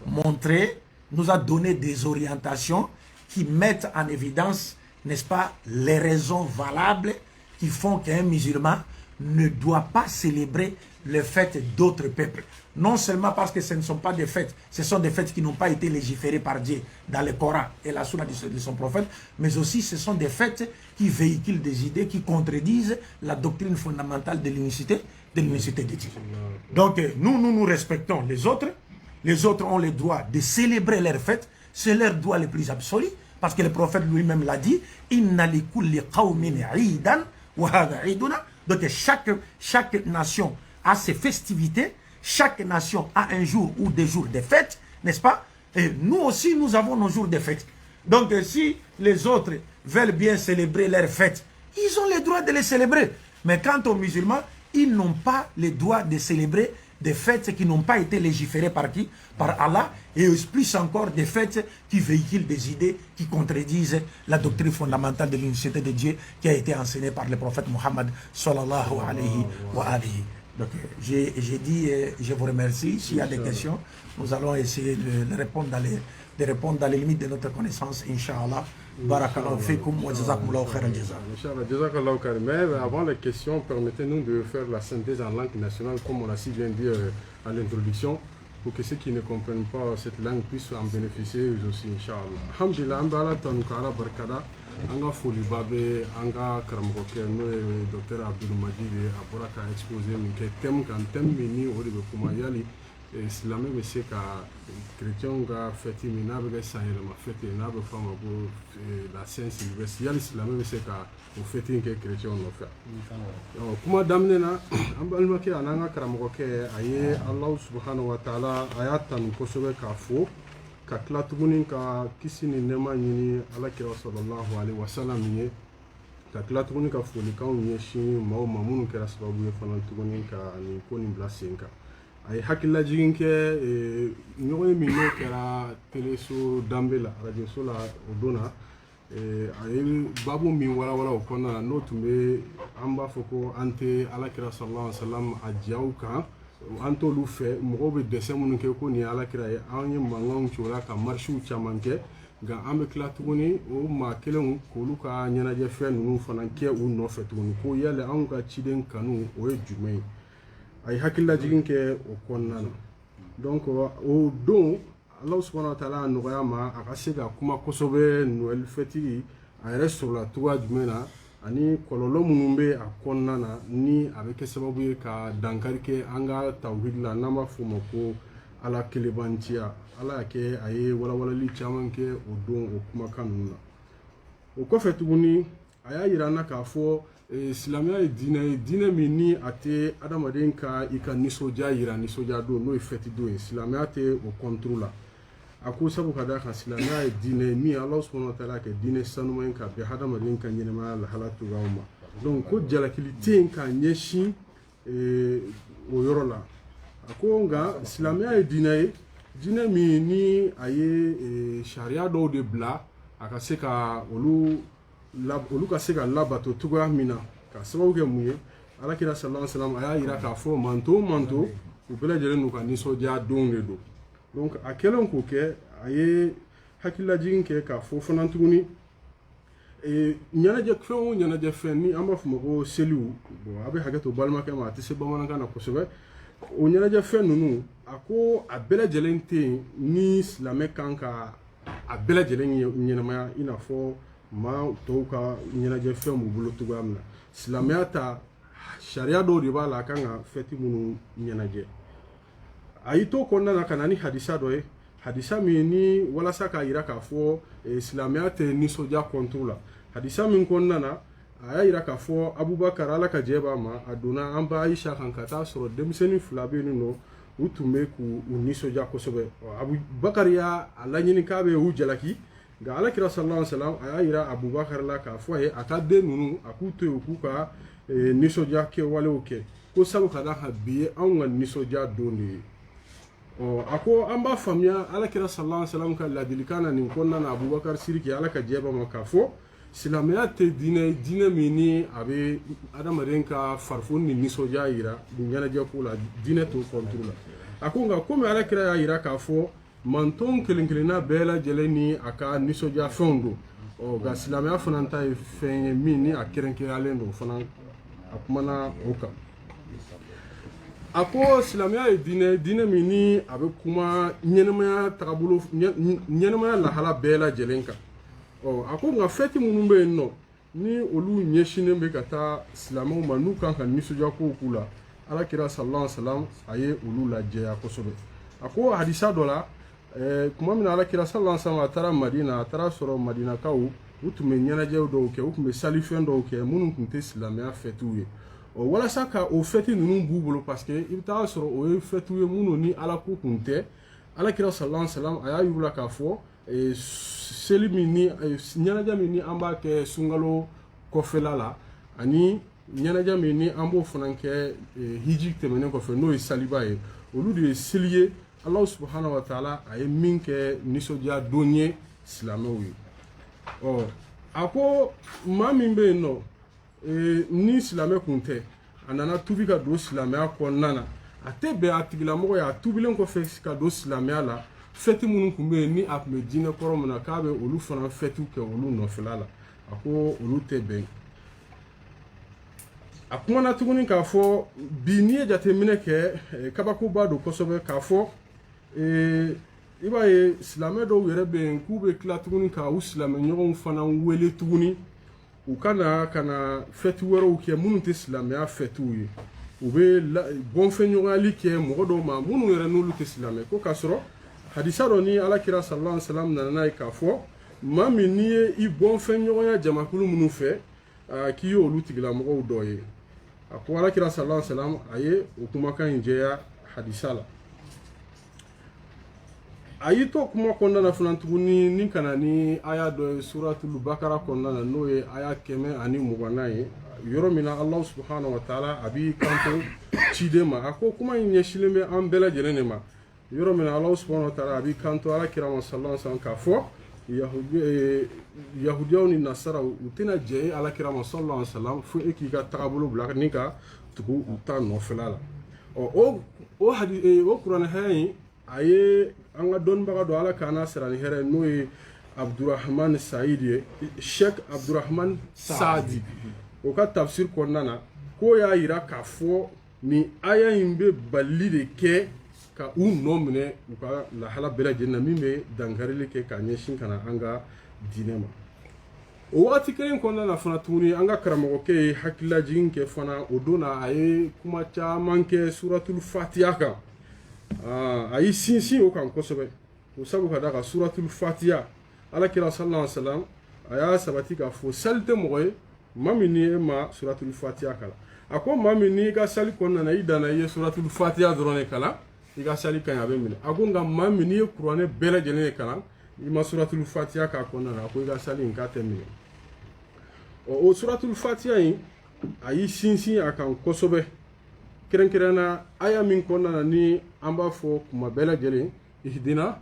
montré, nous a donné des orientations qui mettent en évidence, n'est-ce pas, les raisons valables qui font qu'un musulman ne doit pas célébrer les fêtes d'autres peuples. Non seulement parce que ce ne sont pas des fêtes, ce sont des fêtes qui n'ont pas été légiférées par Dieu dans le Coran et la Sunna de son prophète, mais aussi ce sont des fêtes qui véhiculent des idées qui contredisent la doctrine fondamentale de l'unicité de Dieu. Donc nous respectons les autres ont le droit de célébrer leurs fêtes, c'est leur droit le plus absolu, parce que le prophète lui-même l'a dit, Inna li kulli qawmin 'idan wa hadha 'iduna. Donc chaque nation a ses festivités, chaque nation a un jour ou des jours de fête, n'est-ce pas? Et nous aussi, nous avons nos jours de fête. Donc si les autres veulent bien célébrer leurs fêtes, ils ont le droit de les célébrer. Mais quant aux musulmans, ils n'ont pas le droit de célébrer des fêtes qui n'ont pas été légiférées par qui? Par Allah, et plus encore des fêtes qui véhiculent des idées qui contredisent la doctrine fondamentale de l'unicité de Dieu qui a été enseignée par le prophète Mohammed sallallahu alayhi wa alihi. Donc j'ai dit, je vous remercie. S'il y a des questions, nous allons essayer de répondre dans les limites de notre connaissance, Inch'Allah. Barakallahu fikum wa jazakumullahu khairan jaza. Inch'Allah, jazakallahu khairan. Mais avant les questions, permettez-nous de faire la synthèse en langue nationale, comme on l'a si bien dit à l'introduction, pour que ceux qui ne comprennent pas cette langue puissent en bénéficier aussi, Inch'Allah. Alhamdulillah, Mbala Tanukara Barkada, Anga Folibabe, Anga Karamoke, nous, docteur Abdul Majid, Aboraka exposé, mais thème quand thème mini, au lieu de Kumayali. Silamɛ bɛ se ka chrétiens ka fête min n'a bɛ kɛ san yɛlɛma fête n'a bɛ fɔ a ma ko la Saint Sylvestre yali silamɛ bɛ se ka o fête in kɛ chrétiens nɔfɛ. Kuma daminɛ na an balimakɛ a n'an ka karamɔgɔkɛ a ye Alahu subhanahu wa taala a y'a tanu kosɛbɛ k'a fo ka tila tuguni ka kisi ni nɛɛma ɲini Alakira sallallahu alaihi wa sallam ye ka tila tuguni ka folikanw ɲɛsin maaw ma minnu kɛra sababu ye fana tuguni ka nin ko nin bila sen kan. A ye hakililajigin kɛ ɲɔgɔn ye min n'o kɛra teleso danbe la arajoso la o don na a ye babu min walawala o kɔnɔna na n'o tun bɛ an b'a fɔ ko an tɛ Alakira sallallahu alaihi wa sallam a diyaw kan an t'olu fɛ mɔgɔw bɛ dɛsɛ minnu kɛ ko nin ye Alakira ye an ye mankanw ci o la ka marisiw caman kɛ nka an bɛ tila tuguni o maa kelenw k'olu ka ɲɛnajɛ fɛn ninnu fana kɛ u nɔfɛ tuguni ko yala anw ka ciden kanu o ye jumɛn ye a ye hakililajigin kɛ o kɔnɔna na donc o don Ala subhanahu wa ta'ala nɔgɔya ma a ka se ka kuma kosɛbɛ Noël fêtigi a yɛrɛ sɔrɔla cogoya jumɛn na ani kɔlɔlɔ minnu bɛ a kɔnɔna na ni a bɛ kɛ sababu ye ka dankari kɛ an ka tawhid la n'an b'a fɔ o ma ko Ala kelebantiya Ala y'a kɛ a ye walawalali caman kɛ o don o kumakan ninnu na o kɔfɛ tuguni a y'a yira an na k'a fɔ silamɛya ye diinɛ ye diinɛ min ni a tɛ adamaden ka i ka nisɔndiya yira nisɔndiya don n'o ye fɛti don ye silamɛya tɛ o kɔnturu la a ko sabu ka d'a kan silamɛya ye diinɛ ye min Ala subhanahu wa ta'ala kɛ diinɛ sanuman ye ka bɛn hadamaden ka ɲɛnɛmaya lahala cogoyaw ma donc ko jalakili tɛ yen k'a ɲɛsin o yɔrɔ la a ko nka silamɛya ye diinɛ ye diinɛ min ni a ye sariya dɔw de bila a ka se ka olu ka se ka labato cogoya min na ka sababu kɛ mun ye alakira sallallahu alaihi wasallam a y'a yira k'a fɔ manto manto u bɛɛ lajɛlen n'u ka nisɔndiya don de don donc a kɛlen k'o kɛ a ye hakililajigin kɛ k'a fɔ fana tuguni ɲɛnajɛ fɛn o ɲɛnajɛ fɛn ni an b'a fɔ ma ko seliw bon a bɛ hakɛ to balimakɛ ma a tɛ se bamanankan na kosɛbɛ o ɲɛnajɛ fɛn ninnu a ko a bɛɛ lajɛlen tɛ yen ni silamɛ kan ka a bɛɛ lajɛlen ɲɛnamaya i n'a fɔ maa tɔw ka ɲɛnajɛ fɛn b'u bolo cogoya min na silamɛya ta sariya dɔw de b'a la a kan ka fɛti minnu ɲɛnajɛ a y'i to kɔnɔna na ka na ni hadisa dɔ ye hadisa min ni walasa k'a yira k'a fɔ silamɛya tɛ nisɔndiya kɔnturu la hadisa min kɔnɔna na a y'a yira k'a fɔ Abubakar Ala ka jɛ b'a ma a donna an ba Aisha kan ka taa sɔrɔ denmisɛnnin fila bɛ yen nɔ u tun bɛ k'u nisɔndiya kosɛbɛ Abubakar y'a laɲini k'a bɛ u jalaki nka Alakira sallallahu alaihi wasallam a y'a yira Abubakar la k'a fɔ a ye a ka den ninnu a k'u to yen u k'u ka nisɔndiya kɛwalew kɛ ko sabu ka d'a kan bi ye anw ka nisɔndiya don de ye a ko an b'a faamuya Alakira sallallahu alaihi wasallam ka ladilikan na nin kɔnɔna na Abubakar siriki Ala ka jɛ b'a ma k'a fɔ silamɛya tɛ diinɛ min ni a bɛ adamaden ka farifoni ni nisɔndiya yira nin ɲɛnajɛ ko la diinɛ t'o kɔnturu la a ko nka komi Alakira y'a yira k'a fɔ manton kelen kelenna bɛɛ lajɛlen ni a ka nisɔndiya fɛnw don nka silamɛya fana ta ye fɛn ye min ni a kɛrɛnkɛrɛnyalen don fana a kumana o kan a ko silamɛya ye diinɛ min ni a bɛ kuma ɲɛnɛmaya tagabolo ɲɛnɛmaya lahala bɛɛ lajɛlen kan a ko nka fɛti minnu bɛ yen nɔ ni olu ɲɛsinnen bɛ ka taa silamɛw ma n'u kan ka nisɔndiya kow k'u la Alakira sallallahu alaihi wasallam a ye olu lajɛya kosɛbɛ a ko hadisa dɔ la kuma min na Alakira sallallahu alaihi wasallam a taara Madina a taara sɔrɔ Madinakaw u tun bɛ ɲɛnajɛw dɔw kɛ u tun bɛ salifɛn dɔw kɛ minnu tun tɛ silamɛya fɛtiw ye walasa ka o fɛti ninnu b'u bolo parce que i bɛ taa sɔrɔ o ye fɛtiw ye minnu ni Ala ko kun tɛ Alakira sallallahu alaihi wasallam a y'a yir'u la k'a fɔ seli min ni ɲɛnajɛ min ni an b'a kɛ sunkalo kɔfɛla la ani ɲɛnajɛ min ni an b'o fana kɛ hiji tɛmɛnen kɔfɛ n'o ye saliba ye olu de ye seli ye Ala subhanahu wa ta'ala a ye min kɛ nisɔndiya don ye silamɛw ye a ko maa min bɛ yen nɔ ni silamɛ kun tɛ a nana tubi ka don silamɛya kɔnɔna na a tɛ bɛn a tigilamɔgɔ ye a tubilen kɔfɛ ka don silamɛya la fɛti minnu tun bɛ yen ni a tun bɛ diinɛ kɔrɔ min na k'a bɛ olu fana fɛtiw kɛ olu nɔfɛla la a ko olu tɛ bɛn a kumana tuguni k'a fɔ bi n'i ye jateminɛ kɛ kabakoba don kosɛbɛ k'a fɔ i b'a ye silamɛ dɔw yɛrɛ bɛ yen k'u bɛ tila tuguni ka u silamɛɲɔgɔnw fana wele tuguni u ka na fɛti wɛrɛw kɛ minnu tɛ silamɛya fɛtiw ye u bɛ bɔnfɛnɲɔgɔnyali kɛ mɔgɔ dɔw ma minnu yɛrɛ n'olu tɛ silamɛ ko k'a sɔrɔ hadisa dɔ ni Alakira sallallahu alaihi wasallam nana n'a ye k'a fɔ maa min n'i ye i bɔnfɛnɲɔgɔnya jamakulu minnu fɛ k'i ye olu tigilamɔgɔw dɔ ye a ko Alakira sallallahu alaihi wasallam a ye o kumakan in jɛya hadisa la a y'i to kuma kɔnɔna na fana tuguni ni kana ni aya dɔ ye suratul bakara kɔnɔna na n'o ye aya 120 ye yɔrɔ min na Ala subhanahu wa ta'ala a b'i kanto ciden ma a ko kuma in ɲɛsilen bɛ an bɛɛ lajɛlen de ma yɔrɔ min na Ala subhanahu wa ta'ala a b'i kanto Alakira ma sallallahu alaihi wasallam k'a fɔ yahudiyaw ni nasaraw u tɛna jɛ ye Alakira ma sallallahu alaihi wasallam fo e k'i ka tagabolo bila ni ka tugu u ta nɔfɛla la o kuranɛ hɛrɛ in a ye an ka dɔnnibaga dɔ Ala k'an n'a sira ni hɛrɛ n'o ye Abdurrahman Saïd Cheikh Abdurrahman Saadi o ka tafsir kɔnɔna na ko y'a yira k'a fɔ ni aya in bɛ bali de kɛ ka u nɔ minɛ u ka lahala bɛɛ lajɛlen na min bɛ dankarili kɛ ka ɲɛsin ka na an ka diinɛ ma. O waati kelen kɔnɔna na fana tuguni an ka karamɔgɔkɛ ye hakililajigin kɛ fana o don na a ye kuma caman kɛ suratul fatiha kan a y'i sinsin o kan kosɛbɛ o sabu ka da ka suratul fatiha alakira sallallahu alaihi wasallam a y'a sabati k'a fɔ sali tɛ mɔgɔ ye maa min ni e ma suratul fatiha kalan a ko maa min n'i ka sali kɔnɔna na i danna i ye suratul fatiha dɔrɔn de kalan i ka sali ka ɲi a bɛ minɛ a ko nka maa min n'i ye kuranɛ bɛɛ lajɛlen de kalan i ma suratul fatiha k'a kɔnɔna na a ko i ka sali in k'a tɛ minɛ. O suratul fatiha in a y'i sinsin a kan kosɛbɛ kɛrɛnkɛrɛnna aya min kɔnɔna na ni an b'a fɔ kuma bɛɛ lajɛlen ihdina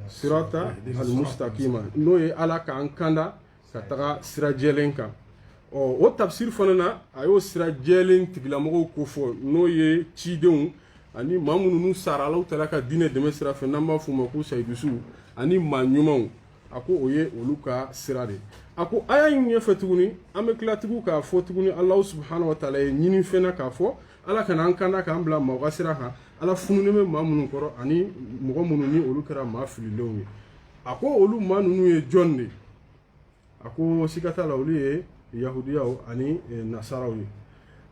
sirata al-mustaqima n'o ye ala k'an kanda ka taga sira jɛlen kan. O tafsir fana na a y'o sira jɛlen tigilamɔgɔw ko fɔ n'o ye cidenw ani maa minnu n'u sara Alahu Taala ka diinɛ dɛmɛ sira fɛ n'an b'a f'u ma ko sayidusuw ani maa ɲumanw a ko o ye olu ka sira de. A ko aya in ɲɛfɛ tuguni an bɛ tila tugun k'a fɔ tuguni Alahu subhanahu wa taala ye ɲini fɛnɛ k'a fɔ ala kana an kanda k'an bila maaw ka sira kan ala fununen bɛ maa minnu kɔrɔ ani mɔgɔ minnu ni olu kɛra maa fililenw ye. A ko olu maa ninnu ye jɔn de? A ko siga t'a la olu ye yahudiyaw ani nasaraw ye.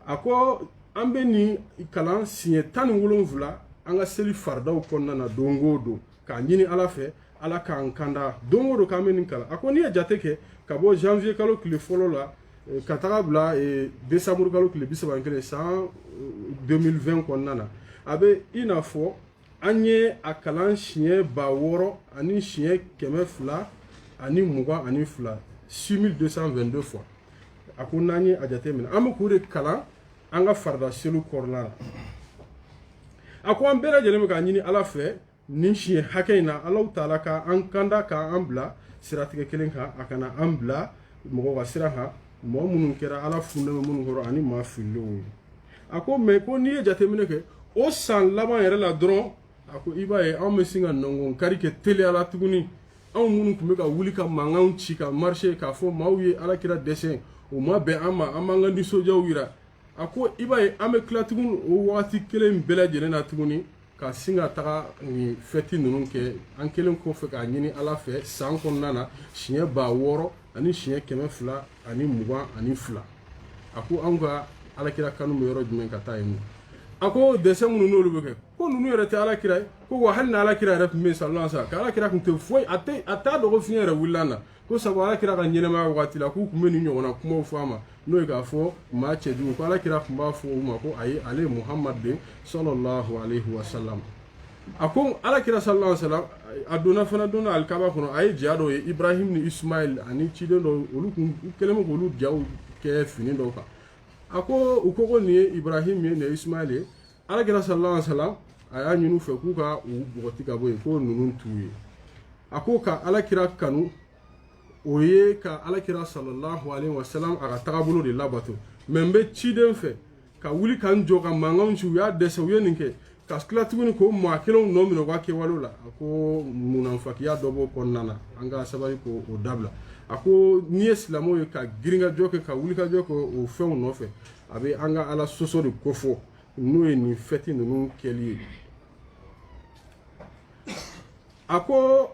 A ko an bɛ nin kalan siɲɛ 17 an ka seli faridaw kɔnɔna na don o don k'a ɲini ala fɛ ala k'an kanda don o don k'an bɛ nin kalan. A ko n'i ye jate kɛ ka bɔ janvier kalo tile fɔlɔ la ka taga bila décembre kalo tile 31 san 2020 kɔnɔna na a bɛ i n'a fɔ an ye a kalan siɲɛ 600 ani siɲɛ 200 ani 22 6222 fois. A ko n'an ye a jate minɛ an bɛ k'o de kalan an ka farida seliw kɔnɔna na. A ko an bɛɛ lajɛlen bɛ k'a ɲini ala fɛ nin siɲɛ hakɛ in na Alahu Taala ka an kanda k'an bila siratigɛ kelen kan a kana an bila mɔgɔ ka sira kan mɔgɔ minnu kɛra ala fununen bɛ minnu kɔrɔ ani maa fililenw ye. A ko mɛ ko n'i ye jateminɛ kɛ o san laban yɛrɛ la dɔrɔn a ko i b'a ye anw bɛ sin ka nɔngɔnkari kɛ teliya la tuguni anw minnu tun bɛ ka wuli ka mankanw ci ka marshe k'a fɔ maaw ye alakira dɛsɛ o ma bɛn an ma an b'an ka nisɔndiyaw yira. A ko i b'a ye an bɛ tila tuguni o waati kelen bɛɛ lajɛlen na tuguni ka sin ka taga nin fɛti ninnu kɛ an kelen kɔfɛ k'a ɲini ala fɛ san kɔnɔna na siɲɛ 600 ani siɲɛ 200 ani 22. A ko anw ka alakira kanu bɛ yɔrɔ jumɛn ka taa yen. A ko dɛsɛ minnu n'olu bɛ kɛ ko ninnu yɛrɛ tɛ alakira ye ko wa hali ni alakira yɛrɛ tun bɛ yen sallallahu alaihi wasallam ka alakira tun tɛ foyi a t'a dɔn ko fiɲɛ yɛrɛ wulila na ko sabu alakira ka ɲɛnɛmaya waati la k'u tun bɛ nin ɲɔgɔnna kumaw fɔ a ma n'o ye k'a fɔ maa cɛjugu ko alakira tun b'a fɔ u ma ko ayi ale ye Muhammad de sallallahu alaihi wasallam. A ko alakira sallallahu alaihi wasallam a donna fana donna alikaba kɔnɔ a ye ja dɔw ye Ibrahim ni Ismail ani ciden dɔw olu kun kɛlen bɛ k'olu jaw kɛ fini dɔw kan. A ko u ko nin ye Ibrahim ye nin ye Ismail ye alakira sallallahu alaihi wasallam a y'a ɲini u fɛ k'u ka u bɔgɔti ka bɔ yen ko ninnu t'u ye. A ko ka alakira kanu o ye ka alakira sallallahu alaihi wasallam a ka tagabolo de labato mɛ n bɛ ciden fɛ ka wuli ka n jɔ ka mankanw ci u y'a dɛsɛ u ye nin kɛ ka tila tuguni ko maa kelenw nɔ minɛ u ka kɛwalew la. A ko munafakiya dɔ b'o kɔnɔna na an ka sabali k'o dabila. A ko n'i ye silamɛw ye ka giringajɔ kɛ ka wulikajɔ kɛ o fɛnw nɔfɛ a bɛ an ka ala sɔsɔ de kofɔ n'o ye nin fɛti ninnu kɛli ye. A ko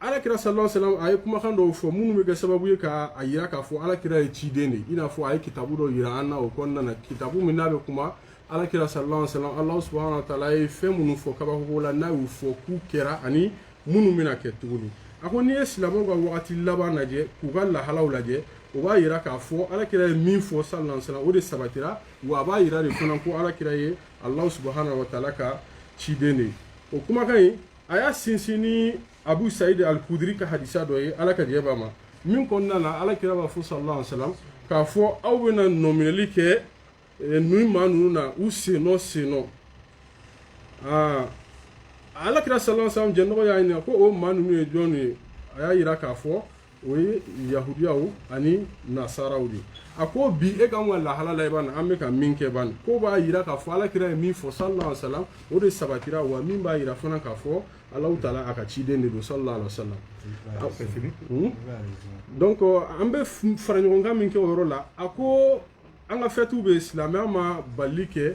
alakira sallallahu alaihi wasallam a ye kumakan dɔw fɔ minnu bɛ kɛ sababu ye ka a yira k'a fɔ alakira ye ciden de i n'a fɔ a ye kitabu dɔ yira an na o kɔnɔna na kitabu min n'a bɛ kuma alakira sallallahu alaihi wasallam Alahu subhanahu wa taala ye fɛn minnu fɔ kabako la n'a y'u fɔ k'u kɛra ani minnu bɛna kɛ tuguni. A ko n'i ye silamɛw ka wagati laban lajɛ k'u ka lahalaw lajɛ o b'a yira k'a fɔ alakira ye min fɔ sallallahu alaihi wasallam o de sabatira wa a b'a yira de fana ko alakira ye Alahu subhanahu wa taala ka ciden de. O kumakan in a y'a sinsin ni Abu Saïd al-Khudri ka hadisa dɔ ye ala ka jɛ b'a ma min kɔnɔna na alakira b'a fɔ sallallahu alaihi wasallam k'a fɔ aw bɛna nɔminɛli kɛ nin maa ninnu na u sennɔ alakira sallallahu alaihi wasallam jɛnɔgɔ y'a ɲininka ko o maa ninnu ye jɔn ye a y'a yira k'a fɔ o ye yahudiyaw ani nasaraw de. A ko bi e ka ka lahala la i b'a an bɛ ka min kɛ ban ko b'a yira k'a fɔ alakira ye min fɔ sallallahu alaihi wasallam o de sabatira wa min b'a yira fana k'a fɔ Alahu Taala a ka ciden de don sallallahu alaihi wasallam. C'est fini. Donc an bɛ fara ɲɔgɔn kan min kɛ o yɔrɔ la a ko an ka fêtes bɛ silamɛya ma bali kɛ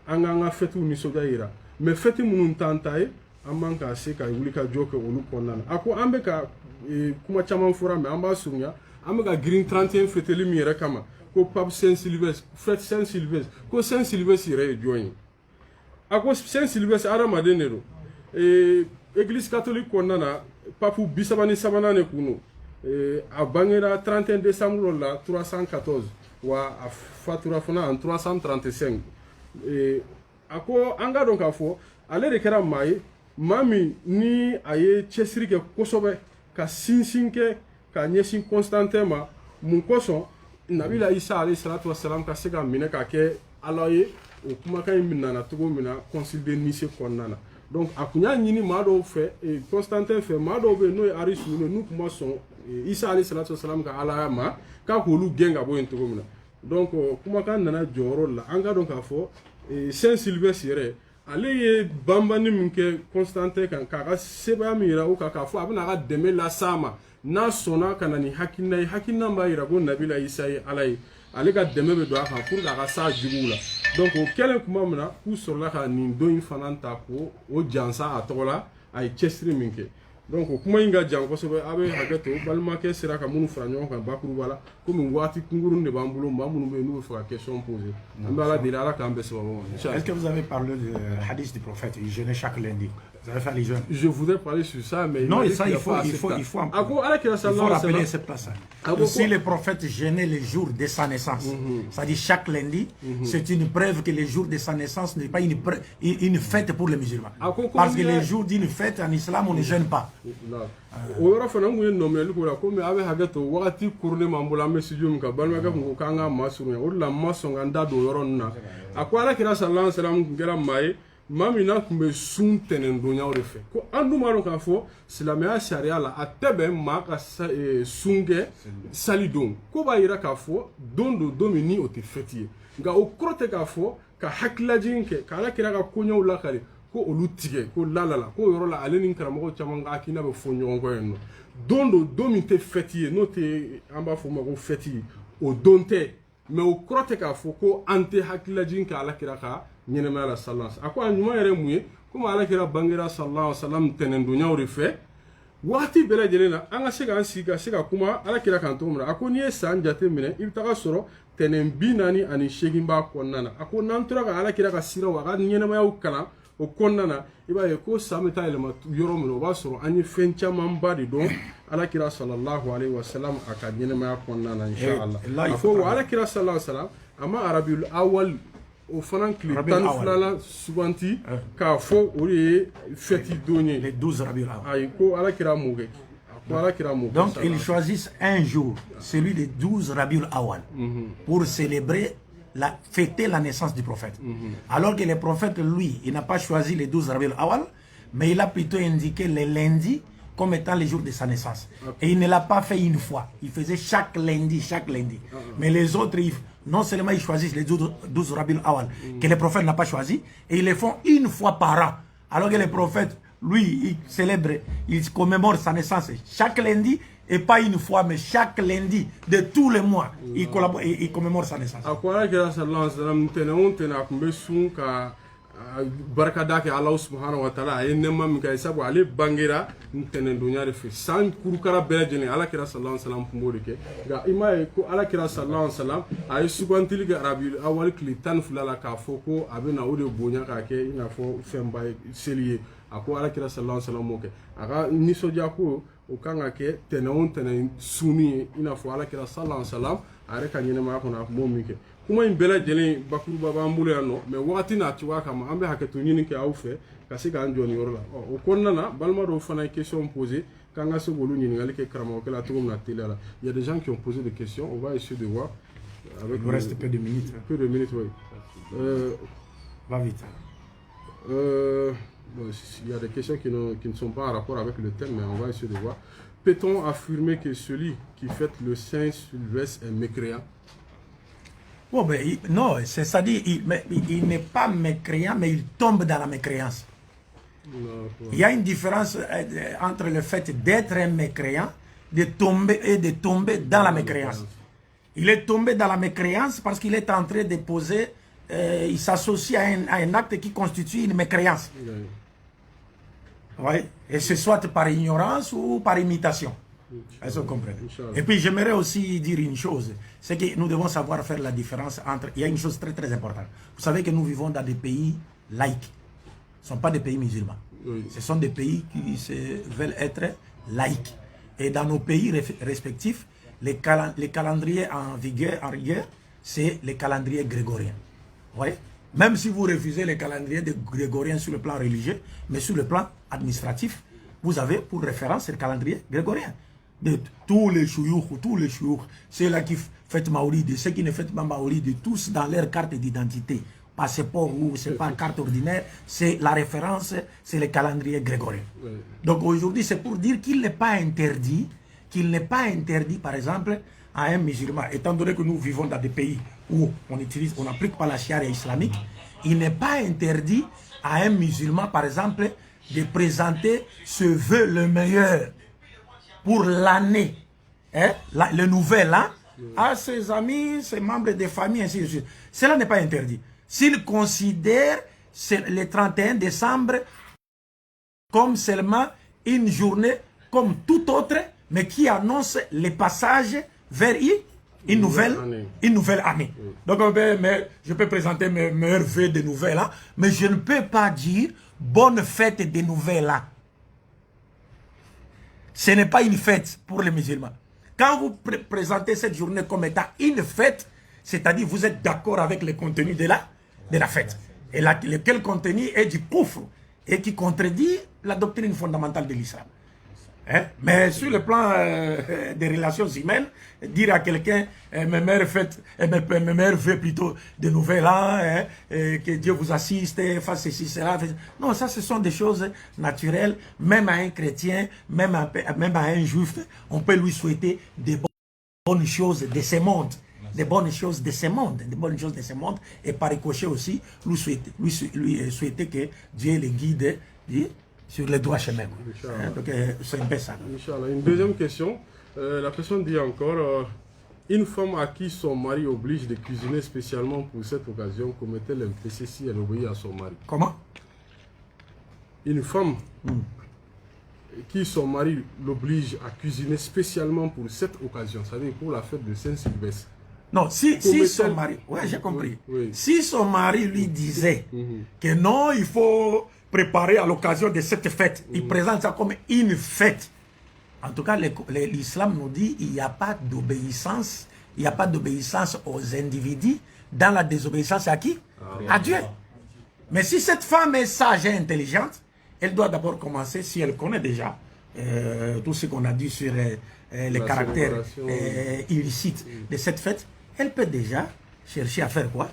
an k'an ka fêtes nisɔndiya yira mais fêtes minnu t'an ta ye an man ka se ka wuli ka jɔ kɛ olu kɔnɔna na a ko an bɛ ka kuma caman fɔra mais an b'a surunya an bɛ ka girin 31 fêteli min yɛrɛ kama ko Pape Saint-Sylvestre fête Saint-Sylvestre ko Saint-Sylvestre yɛrɛ ye jɔn ye a ko Saint-Sylvestre adamaden de don Église catholique kɔnɔna na Pape 33 de kun don a bangera 31 décembre la 314 wa a fatura fana en 335 a ko an ka dɔn k'a fɔ ale de kɛra maa ye maa min ni a ye cɛsiri kɛ kosɛbɛ ka sinsin kɛ ka ɲɛsin Constantin ma mun kosɔn Nabila Isa alayhi salatu wasalam ka se ka minɛ ka kɛ Ala ye o kumakan in nana cogo min na concile de Nice kɔnɔna na donc a kun y'a ɲini maa dɔw fɛ Constantin fɛ maa dɔw bɛ yen n'o ye Arius ninnu n'u kun ma sɔn Isa alayhi salatu wasalam ka Ala ma k'a k'olu gɛn ka bɔ yen cogo min na donc kumakan nana jɔyɔrɔ la an ka dɔn k'a fɔ Saint Sylvestre yɛrɛ ale ye banbani min kɛ Constantin kan k'a ka sebaya min yira o kan k'a fɔ a bɛna a ka dɛmɛ las'a ma n'a sɔnna ka na ni hakilina ye hakilina b'a yira ko Nabila Isa ye Ala ye ale ka dɛmɛ bɛ don a kan pour que a ka s'a juguw la donc o kɛlen tuma min na k'u sɔrɔla ka nin don in fana ta ko o jansa a tɔgɔ la a ye cɛsiri min kɛ donc o kuma in ka jan kosɛbɛ a bɛ hakɛ to balimakɛ sera ka minnu fara ɲɔgɔn kan bakuruba la komi waati kunkurun de b'an bolo maa minnu bɛ yen n'u bɛ fɛ ka question poser an bɛ Ala deli Ala k'an bɛɛ sababu ma. Est-ce que vous avez parlé du hadith du prophète, il jeûnait chaque lundi? Vous avez fait les jeûnes? Je voudrais parler sur ça, mais non, ça il faut rappeler ce passage. Si le prophète jeûnait les jours de sa naissance, c'est-à-dire chaque lundi, c'est une preuve que le jour de sa naissance n'est pas une fête pour les musulmans. Parce que les jours d'une fête en islam, on ne jeûne pas. O yɔrɔ fana n kun ye nɔminɛli k'o la komi a bɛ hakɛ to wagati kurunin m'an bolo an bɛ studio min kan balimakɛ kun ko k'an ka maa surunya o de la n ma sɔn ka n da don o yɔrɔ ninnu na a ko Alakira sallallahu alaihi wa sallam kun kɛra maa ye maa min n'a kun bɛ sun tɛnɛndonyaw de fɛ ko an dun b'a dɔn k'a fɔ silamɛya sariya la a tɛ bɛn maa ka sun kɛ sali don ko b'a yira k'a fɔ don don min ni o tɛ fɛti ye nka o kɔrɔ tɛ k'a fɔ ka hakililajigin kɛ ka Alakira ka koɲɛw lakari ko olu tigɛ ko lalala ko yɔrɔ la ale ni karamɔgɔ caman ka hakilina bɛ fɔ ɲɔgɔn kɔ yen nɔ don min tɛ fɛti ye n'o tɛ an b'a fɔ o ma ko fɛti ye o don tɛ mais o kɔrɔ tɛ k'a fɔ ko an tɛ hakililajigin kɛ Alakira ka ɲɛnɛmaya la sallallahu alaihi wasallam a ko a ɲuman yɛrɛ mun ye komi Alakira bangera sallallahu alaihi wasallam tɛnɛndonyaw de fɛ waati bɛɛ lajɛlen na an ka se k'an sigi ka se ka kuma Alakira kan cogo min na a ko n'i ye san jate minɛ i bɛ taga sɔrɔ tɛnɛn 48 b'a kɔnɔna na a ko n'an tora ka Alakira ka siraw a ka ɲɛnɛmayaw kalan o kɔnɔna na i b'a ye ko san bɛ taa yɛlɛma yɔrɔ min na o b'a sɔrɔ an ye fɛn camanba de dɔn Alakira sallallahu alaihi wasallam a ka ɲɛnɛmaya kɔnɔna na inshallah a ko wa Alakira sallallahu alaihi wasallam a ma Rabiul Awwal o fana tile 12 la suganti k'a fɔ o de ye fêti don ye les 12 Rabiul Awwal ayi ko Alakira m'o kɛ donc ils choisissent un jour celui des 12 Rabiul Awwal pour célébrer fêter la naissance du prophète. Alors que le prophète, lui, il n'a pas choisi les 12 Rabiul Awwal, mais il a plutôt indiqué les lundis comme étant les jours de sa naissance. Et il ne l'a pas fait une fois. Il faisait chaque lundi. Mais les autres, non seulement ils choisissent les 12 Rabiul Awwal, que le prophète n'a pas choisi, et ils les font une fois par an. Alors que le prophète, lui, il commémore sa naissance chaque lundi, et pas une fois, mais chaque lundi de tous les mois, il commémore sa naissance. Barkada ke Allah subhanahu wa ta'ala ay nema mi kay sabu ale bangira ntenen dunya de fi san kurukara belajene ala kira sallallahu alaihi wasallam pumbori ke ga imaye ko ala kira sallallahu alaihi wasallam ay sugantili ga Rabiul Awwal klitan fulala ka foko abena ode bonya ka ke ina fo femba seliye ako ala kira sallallahu alaihi wasallam moke aga nisoja ko o kanga ke tenen suni ina fo ala kira sallallahu alaihi wasallam are ka nyene ma ko na mo mi ke kuma in bɛɛ lajɛlen bakuruba b'an bolo yan nɔ mais wagati n'a cogoya kama an bɛ hakɛto ɲini kɛ aw fɛ ka se k'an jɔ nin yɔrɔ la o kɔnɔna na balima dɔw fana ye question posé k'an ka se k'olu ɲininkali kɛ karamɔgɔkɛ la cogo min na teliya la il y a des gens qui ont posé des questions on va essayer de voir avec il reste peu de minutes oui va vite bon, il y a des questions qui ne sont pas en rapport avec le thème mais on va essayer de voir peut-on affirmer que celui qui fête le Saint Sylvestre est mécréant? Oh, ben, non, c'est-à-dire il n'est pas mécréant, mais il tombe dans la mécréance. Il y a une différence entre le fait d'être un mécréant, de tomber dans la mécréance. Il est tombé dans la mécréance parce qu'il est en train de poser, il s'associe à un acte qui constitue une mécréance. Ouais. Et ce soit par ignorance ou par imitation. Est-ce que vous comprenez? Et puis j'aimerais aussi dire une chose, c'est que nous devons savoir faire la différence entre... Il y a une chose très très importante. Vous savez que nous vivons dans des pays laïcs. Ce ne sont pas des pays musulmans. Ce sont des pays qui veulent être laïcs. Et dans nos pays respectifs, les calendriers en rigueur, c'est les calendriers grégoriens. Vous voyez? Même si vous refusez les calendriers grégoriens sur le plan religieux, mais sur le plan administratif, vous avez pour référence le calendrier grégorien. De tous les chouyours, ceux-là qui fêtent Maoulid, ceux qui ne fêtent pas Maoulid, tous dans leur carte d'identité, passeport ou c'est pas carte ordinaire, c'est la référence, c'est le calendrier grégorien. Donc aujourd'hui, c'est pour dire qu'il n'est pas interdit, par exemple, à un musulman, étant donné que nous vivons dans des pays où on n'applique pas la charia islamique, il n'est pas interdit à un musulman, par exemple, de présenter ce vœu le meilleur pour l'année, hein, le nouvel an, à ses amis, ses membres de famille, ainsi de suite. Cela n'est pas interdit. S'il considère le 31 décembre comme seulement une journée comme toute autre, mais qui annonce le passage vers une nouvelle année. Donc je peux présenter mes meilleurs vœux de nouvel an, mais je ne peux pas dire bonne fête de nouvel an. Ce n'est pas une fête pour les musulmans. Quand vous présentez cette journée comme étant une fête, c'est-à-dire vous êtes d'accord avec le contenu de la fête. Et lequel contenu est du coufre et qui contredit la doctrine fondamentale de l'islam. Hein? Mais sur le plan des relations humaines, dire à quelqu'un mes meilleurs vœux plutôt de nouvel an, hein, que Dieu vous assiste, fasse ceci, cela. Non, ça ce sont des choses naturelles. Même à un chrétien, même à un juif, on peut lui souhaiter des bonnes choses de ce monde. Des bonnes choses de ce monde. Et par ricochet aussi, lui souhaiter que Dieu le guide sur le droit chemin. Donc c'est un peu ça. Inch'Allah. Une deuxième question. La personne dit encore, une femme à qui son mari oblige de cuisiner spécialement pour cette occasion, commet-elle un péché si elle obéit à son mari? Comment? Une femme qui son mari l'oblige à cuisiner spécialement pour cette occasion, c'est-à-dire pour la fête de Saint-Sylvestre. Non, si son mari... Oui, j'ai compris. Oui. Si son mari lui disait que non, il faut préparer à l'occasion de cette fête, il présente ça comme une fête. En tout cas, l'islam nous dit qu'il n'y a pas d'obéissance, il n'y a pas d'obéissance aux individus dans la désobéissance à qui? À Dieu. Mais si cette femme est sage et intelligente, elle doit d'abord commencer, si elle connaît déjà tout ce qu'on a dit sur les caractères illicites de cette fête, elle peut déjà chercher à faire quoi?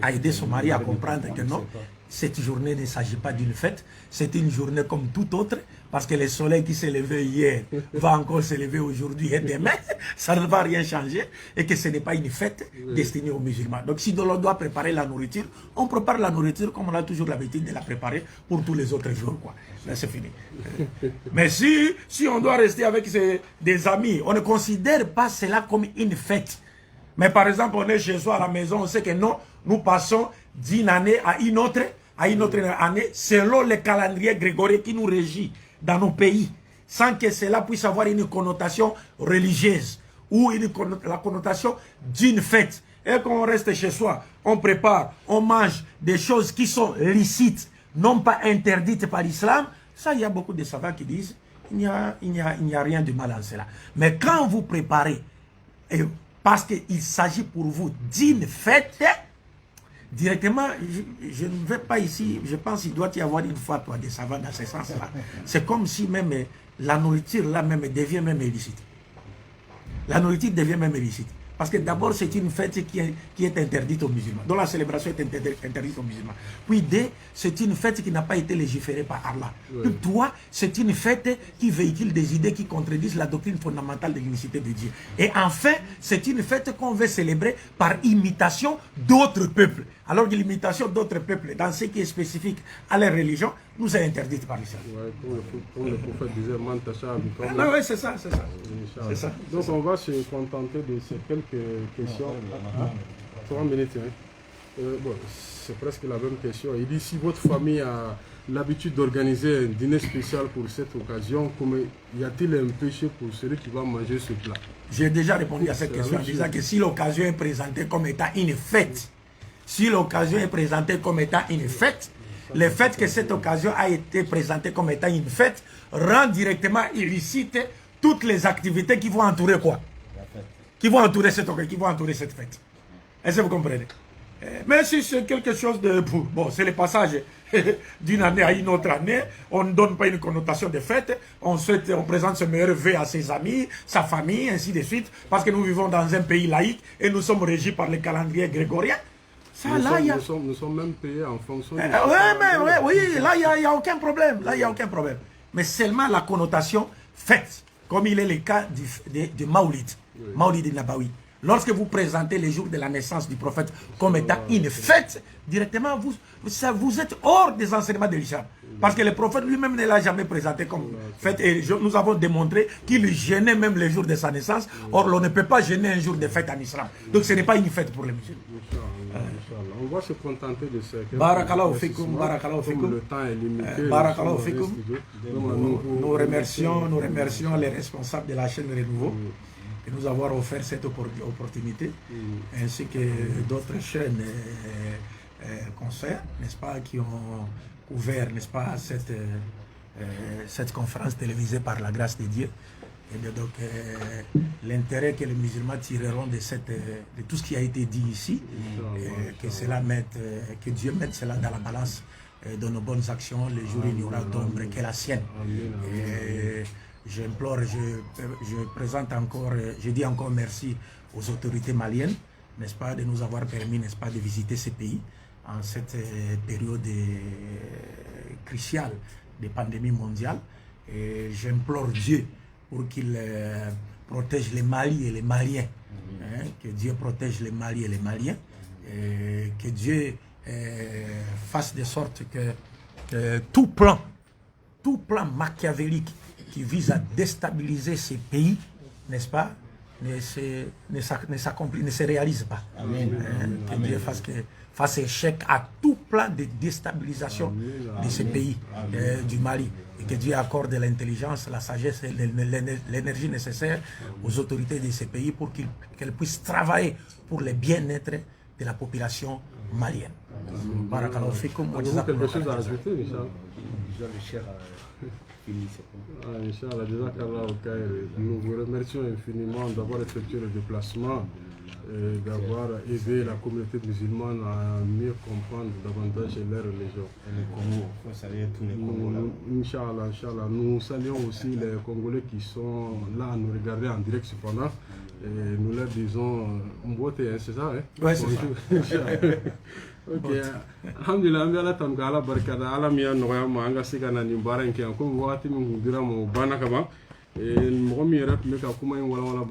À aider son mari à comprendre que non, cette journée ne s'agit pas d'une fête, c'est une journée comme toute autre, parce que le soleil qui s'est levé hier va encore se lever aujourd'hui et demain, ça ne va rien changer, et que ce n'est pas une fête destinée aux musulmans. Donc si on doit préparer la nourriture, on prépare la nourriture comme on a toujours l'habitude de la préparer pour tous les autres jours, quoi. Là c'est fini. Mais si on doit rester avec des amis, on ne considère pas cela comme une fête. Mais par exemple, on est chez soi à la maison, on sait que non, nous passons d'une année à une autre année, selon le calendrier grégorien qui nous régit dans nos pays, sans que cela puisse avoir une connotation religieuse ou la connotation d'une fête. Et quand on reste chez soi, on prépare, on mange des choses qui sont licites, non pas interdites par l'islam, ça, il y a beaucoup de savants qui disent il n'y a rien de mal en cela. Mais quand vous préparez, parce qu'il s'agit pour vous d'une fête, directement, je ne vais pas ici, je pense qu'il doit y avoir une fois des savants dans ce sens-là. C'est comme si même la nourriture là même devient même illicite. La nourriture devient même illicite. Parce que d'abord, c'est une fête qui est interdite aux musulmans, dont la célébration est interdite aux musulmans. Puis deux, c'est une fête qui n'a pas été légiférée par Allah. Puis trois, c'est une fête qui véhicule des idées qui contredisent la doctrine fondamentale de l'unicité de Dieu. Et enfin, c'est une fête qu'on veut célébrer par imitation d'autres peuples. Alors que l'imitation d'autres peuples, dans ce qui est spécifique à leur religion, nous est interdite par l'islam. Ouais, comme le prophète disait, Oui, c'est ça, c'est ça. C'est ça. Donc on va se contenter de ces quelques questions. 3 minutes. Bon, c'est presque la même question. Il dit, si votre famille a l'habitude d'organiser un dîner spécial pour cette occasion, y a-t-il un péché pour celui qui va manger ce plat? J'ai déjà répondu à cette question en disant que si l'occasion est présentée comme étant une fête, si l'occasion est présentée comme étant une fête, le fait que cette occasion a été présentée comme étant une fête rend directement illicite toutes les activités qui vont entourer quoi? Qui vont entourer cette occasion, qui vont entourer cette fête. Est-ce que vous comprenez? Mais si c'est quelque chose de... Bon, c'est le passage d'une année à une autre année, on ne donne pas une connotation de fête, on présente ses meilleurs vœux à ses amis, sa famille, ainsi de suite, parce que nous vivons dans un pays laïque et nous sommes régis par le calendrier grégorien. Nous sommes même payés en fonction de... Oui, là, il n'y a aucun problème. Là, il n'y a aucun problème. Mais seulement la connotation fête, comme il est le cas de Maulid, Maulid Nabawi. Lorsque vous présentez les jours de la naissance du prophète comme étant une fête, directement, vous êtes hors des enseignements de l'islam. Parce que le prophète lui-même ne l'a jamais présenté comme fête. Et nous avons démontré qu'il gênait même les jours de sa naissance. Or, l'on ne peut pas gêner un jour de fête en islam. Donc, ce n'est pas une fête pour les musulmans. On va se contenter de ça. Barakallahu fikum, barakallahu fikum. Le temps est limité. Barakallahu fikum. Nous remercions les responsables de la chaîne Renouveau de nous avoir offert cette opportunité, ainsi que d'autres chaînes concerts, n'est-ce pas, qui ont ouvert, n'est-ce pas, cette conférence télévisée par la grâce de Dieu. Et donc, l'intérêt que les musulmans tireront de tout ce qui a été dit ici, que Dieu mette cela dans la balance de nos bonnes actions, le jour où il n'y aura d'ombre que la sienne. Et j'implore, je présente encore, je dis encore merci aux autorités maliennes, n'est-ce pas, de nous avoir permis, n'est-ce pas, de visiter ces pays en cette période cruciale de pandémie mondiale. Et j'implore Dieu pour qu'il protège les Mali et les Maliens. Que Dieu protège les Mali et les Maliens. Et que Dieu fasse de sorte que tout plan machiavélique qui vise à déstabiliser ces pays, n'est-ce pas, ne se réalise pas. Que Dieu fasse échec à tout plan de déstabilisation de ces pays du Mali. Et que Dieu accorde l'intelligence, la sagesse et l'énergie nécessaire aux autorités de ces pays pour qu'elles puissent travailler pour le bien-être de la population malienne. Barakallahu fikum. Avez-vous quelque chose à ajouter, Michel? Déjà, le cher fini, c'est bon. Nous vous remercions infiniment d'avoir effectué le déplacement et d'avoir aidé la communauté musulmane à mieux comprendre davantage leur religion. Et le Congo, il faut saluer tous les Congolais. Inch'Allah. Nous saluons aussi les Congolais qui sont là à nous regarder en direct cependant. Et nous leur disons Mbote, c'est ça, hein? Oui, c'est ça. Ok, alhamdulillah, an bɛ ala tanu ka ala barika da ala min y'a nɔgɔya ma an ka se ka na nin baara in kɛ yan komi wagati min kun dira ma o banna ka ban mɔgɔ min yɛrɛ tun bɛ ka kuma in walawala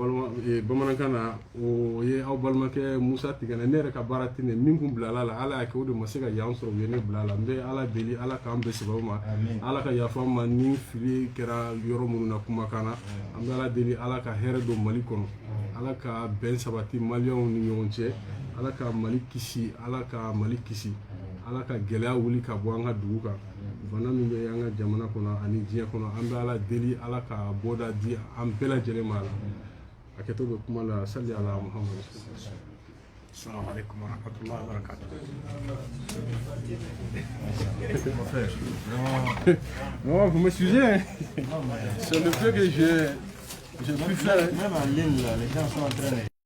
bamanankan na o ye aw balimakɛ Musa Tigɛnɛ ne yɛrɛ ka baara tɛ ne min kun bilala la ala y'a kɛ o de ma se ka yan sɔrɔ u ye ne bila la n bɛ ala deli ala k'an bɛn sababu ma ala ka yafa ma ni fili kɛra yɔrɔ minnu na kumakan na an bɛ ala deli ala ka hɛrɛ don Mali kɔnɔ ala ka bɛn sabati maliyɛnw ni ɲɔgɔn cɛ ala ka Mali kisi ala ka Mali kisi ala ka gɛlɛya wuli ka bɔ an ka dugu kan bana min bɛ an ka jamana kɔnɔ ani diɲɛ kɔnɔ an bɛ ala deli ala ka bɔda di an bɛɛ lajɛlen ma la a kɛtɔ bɛ kuma la sali ala Muhammad. Assalamu alaikum wa rahmatullahi wa barakatuh. Non, vous m'excusez, hein. C'est le peu que j'ai pu faire. Même en ligne, là, les gens sont en train de...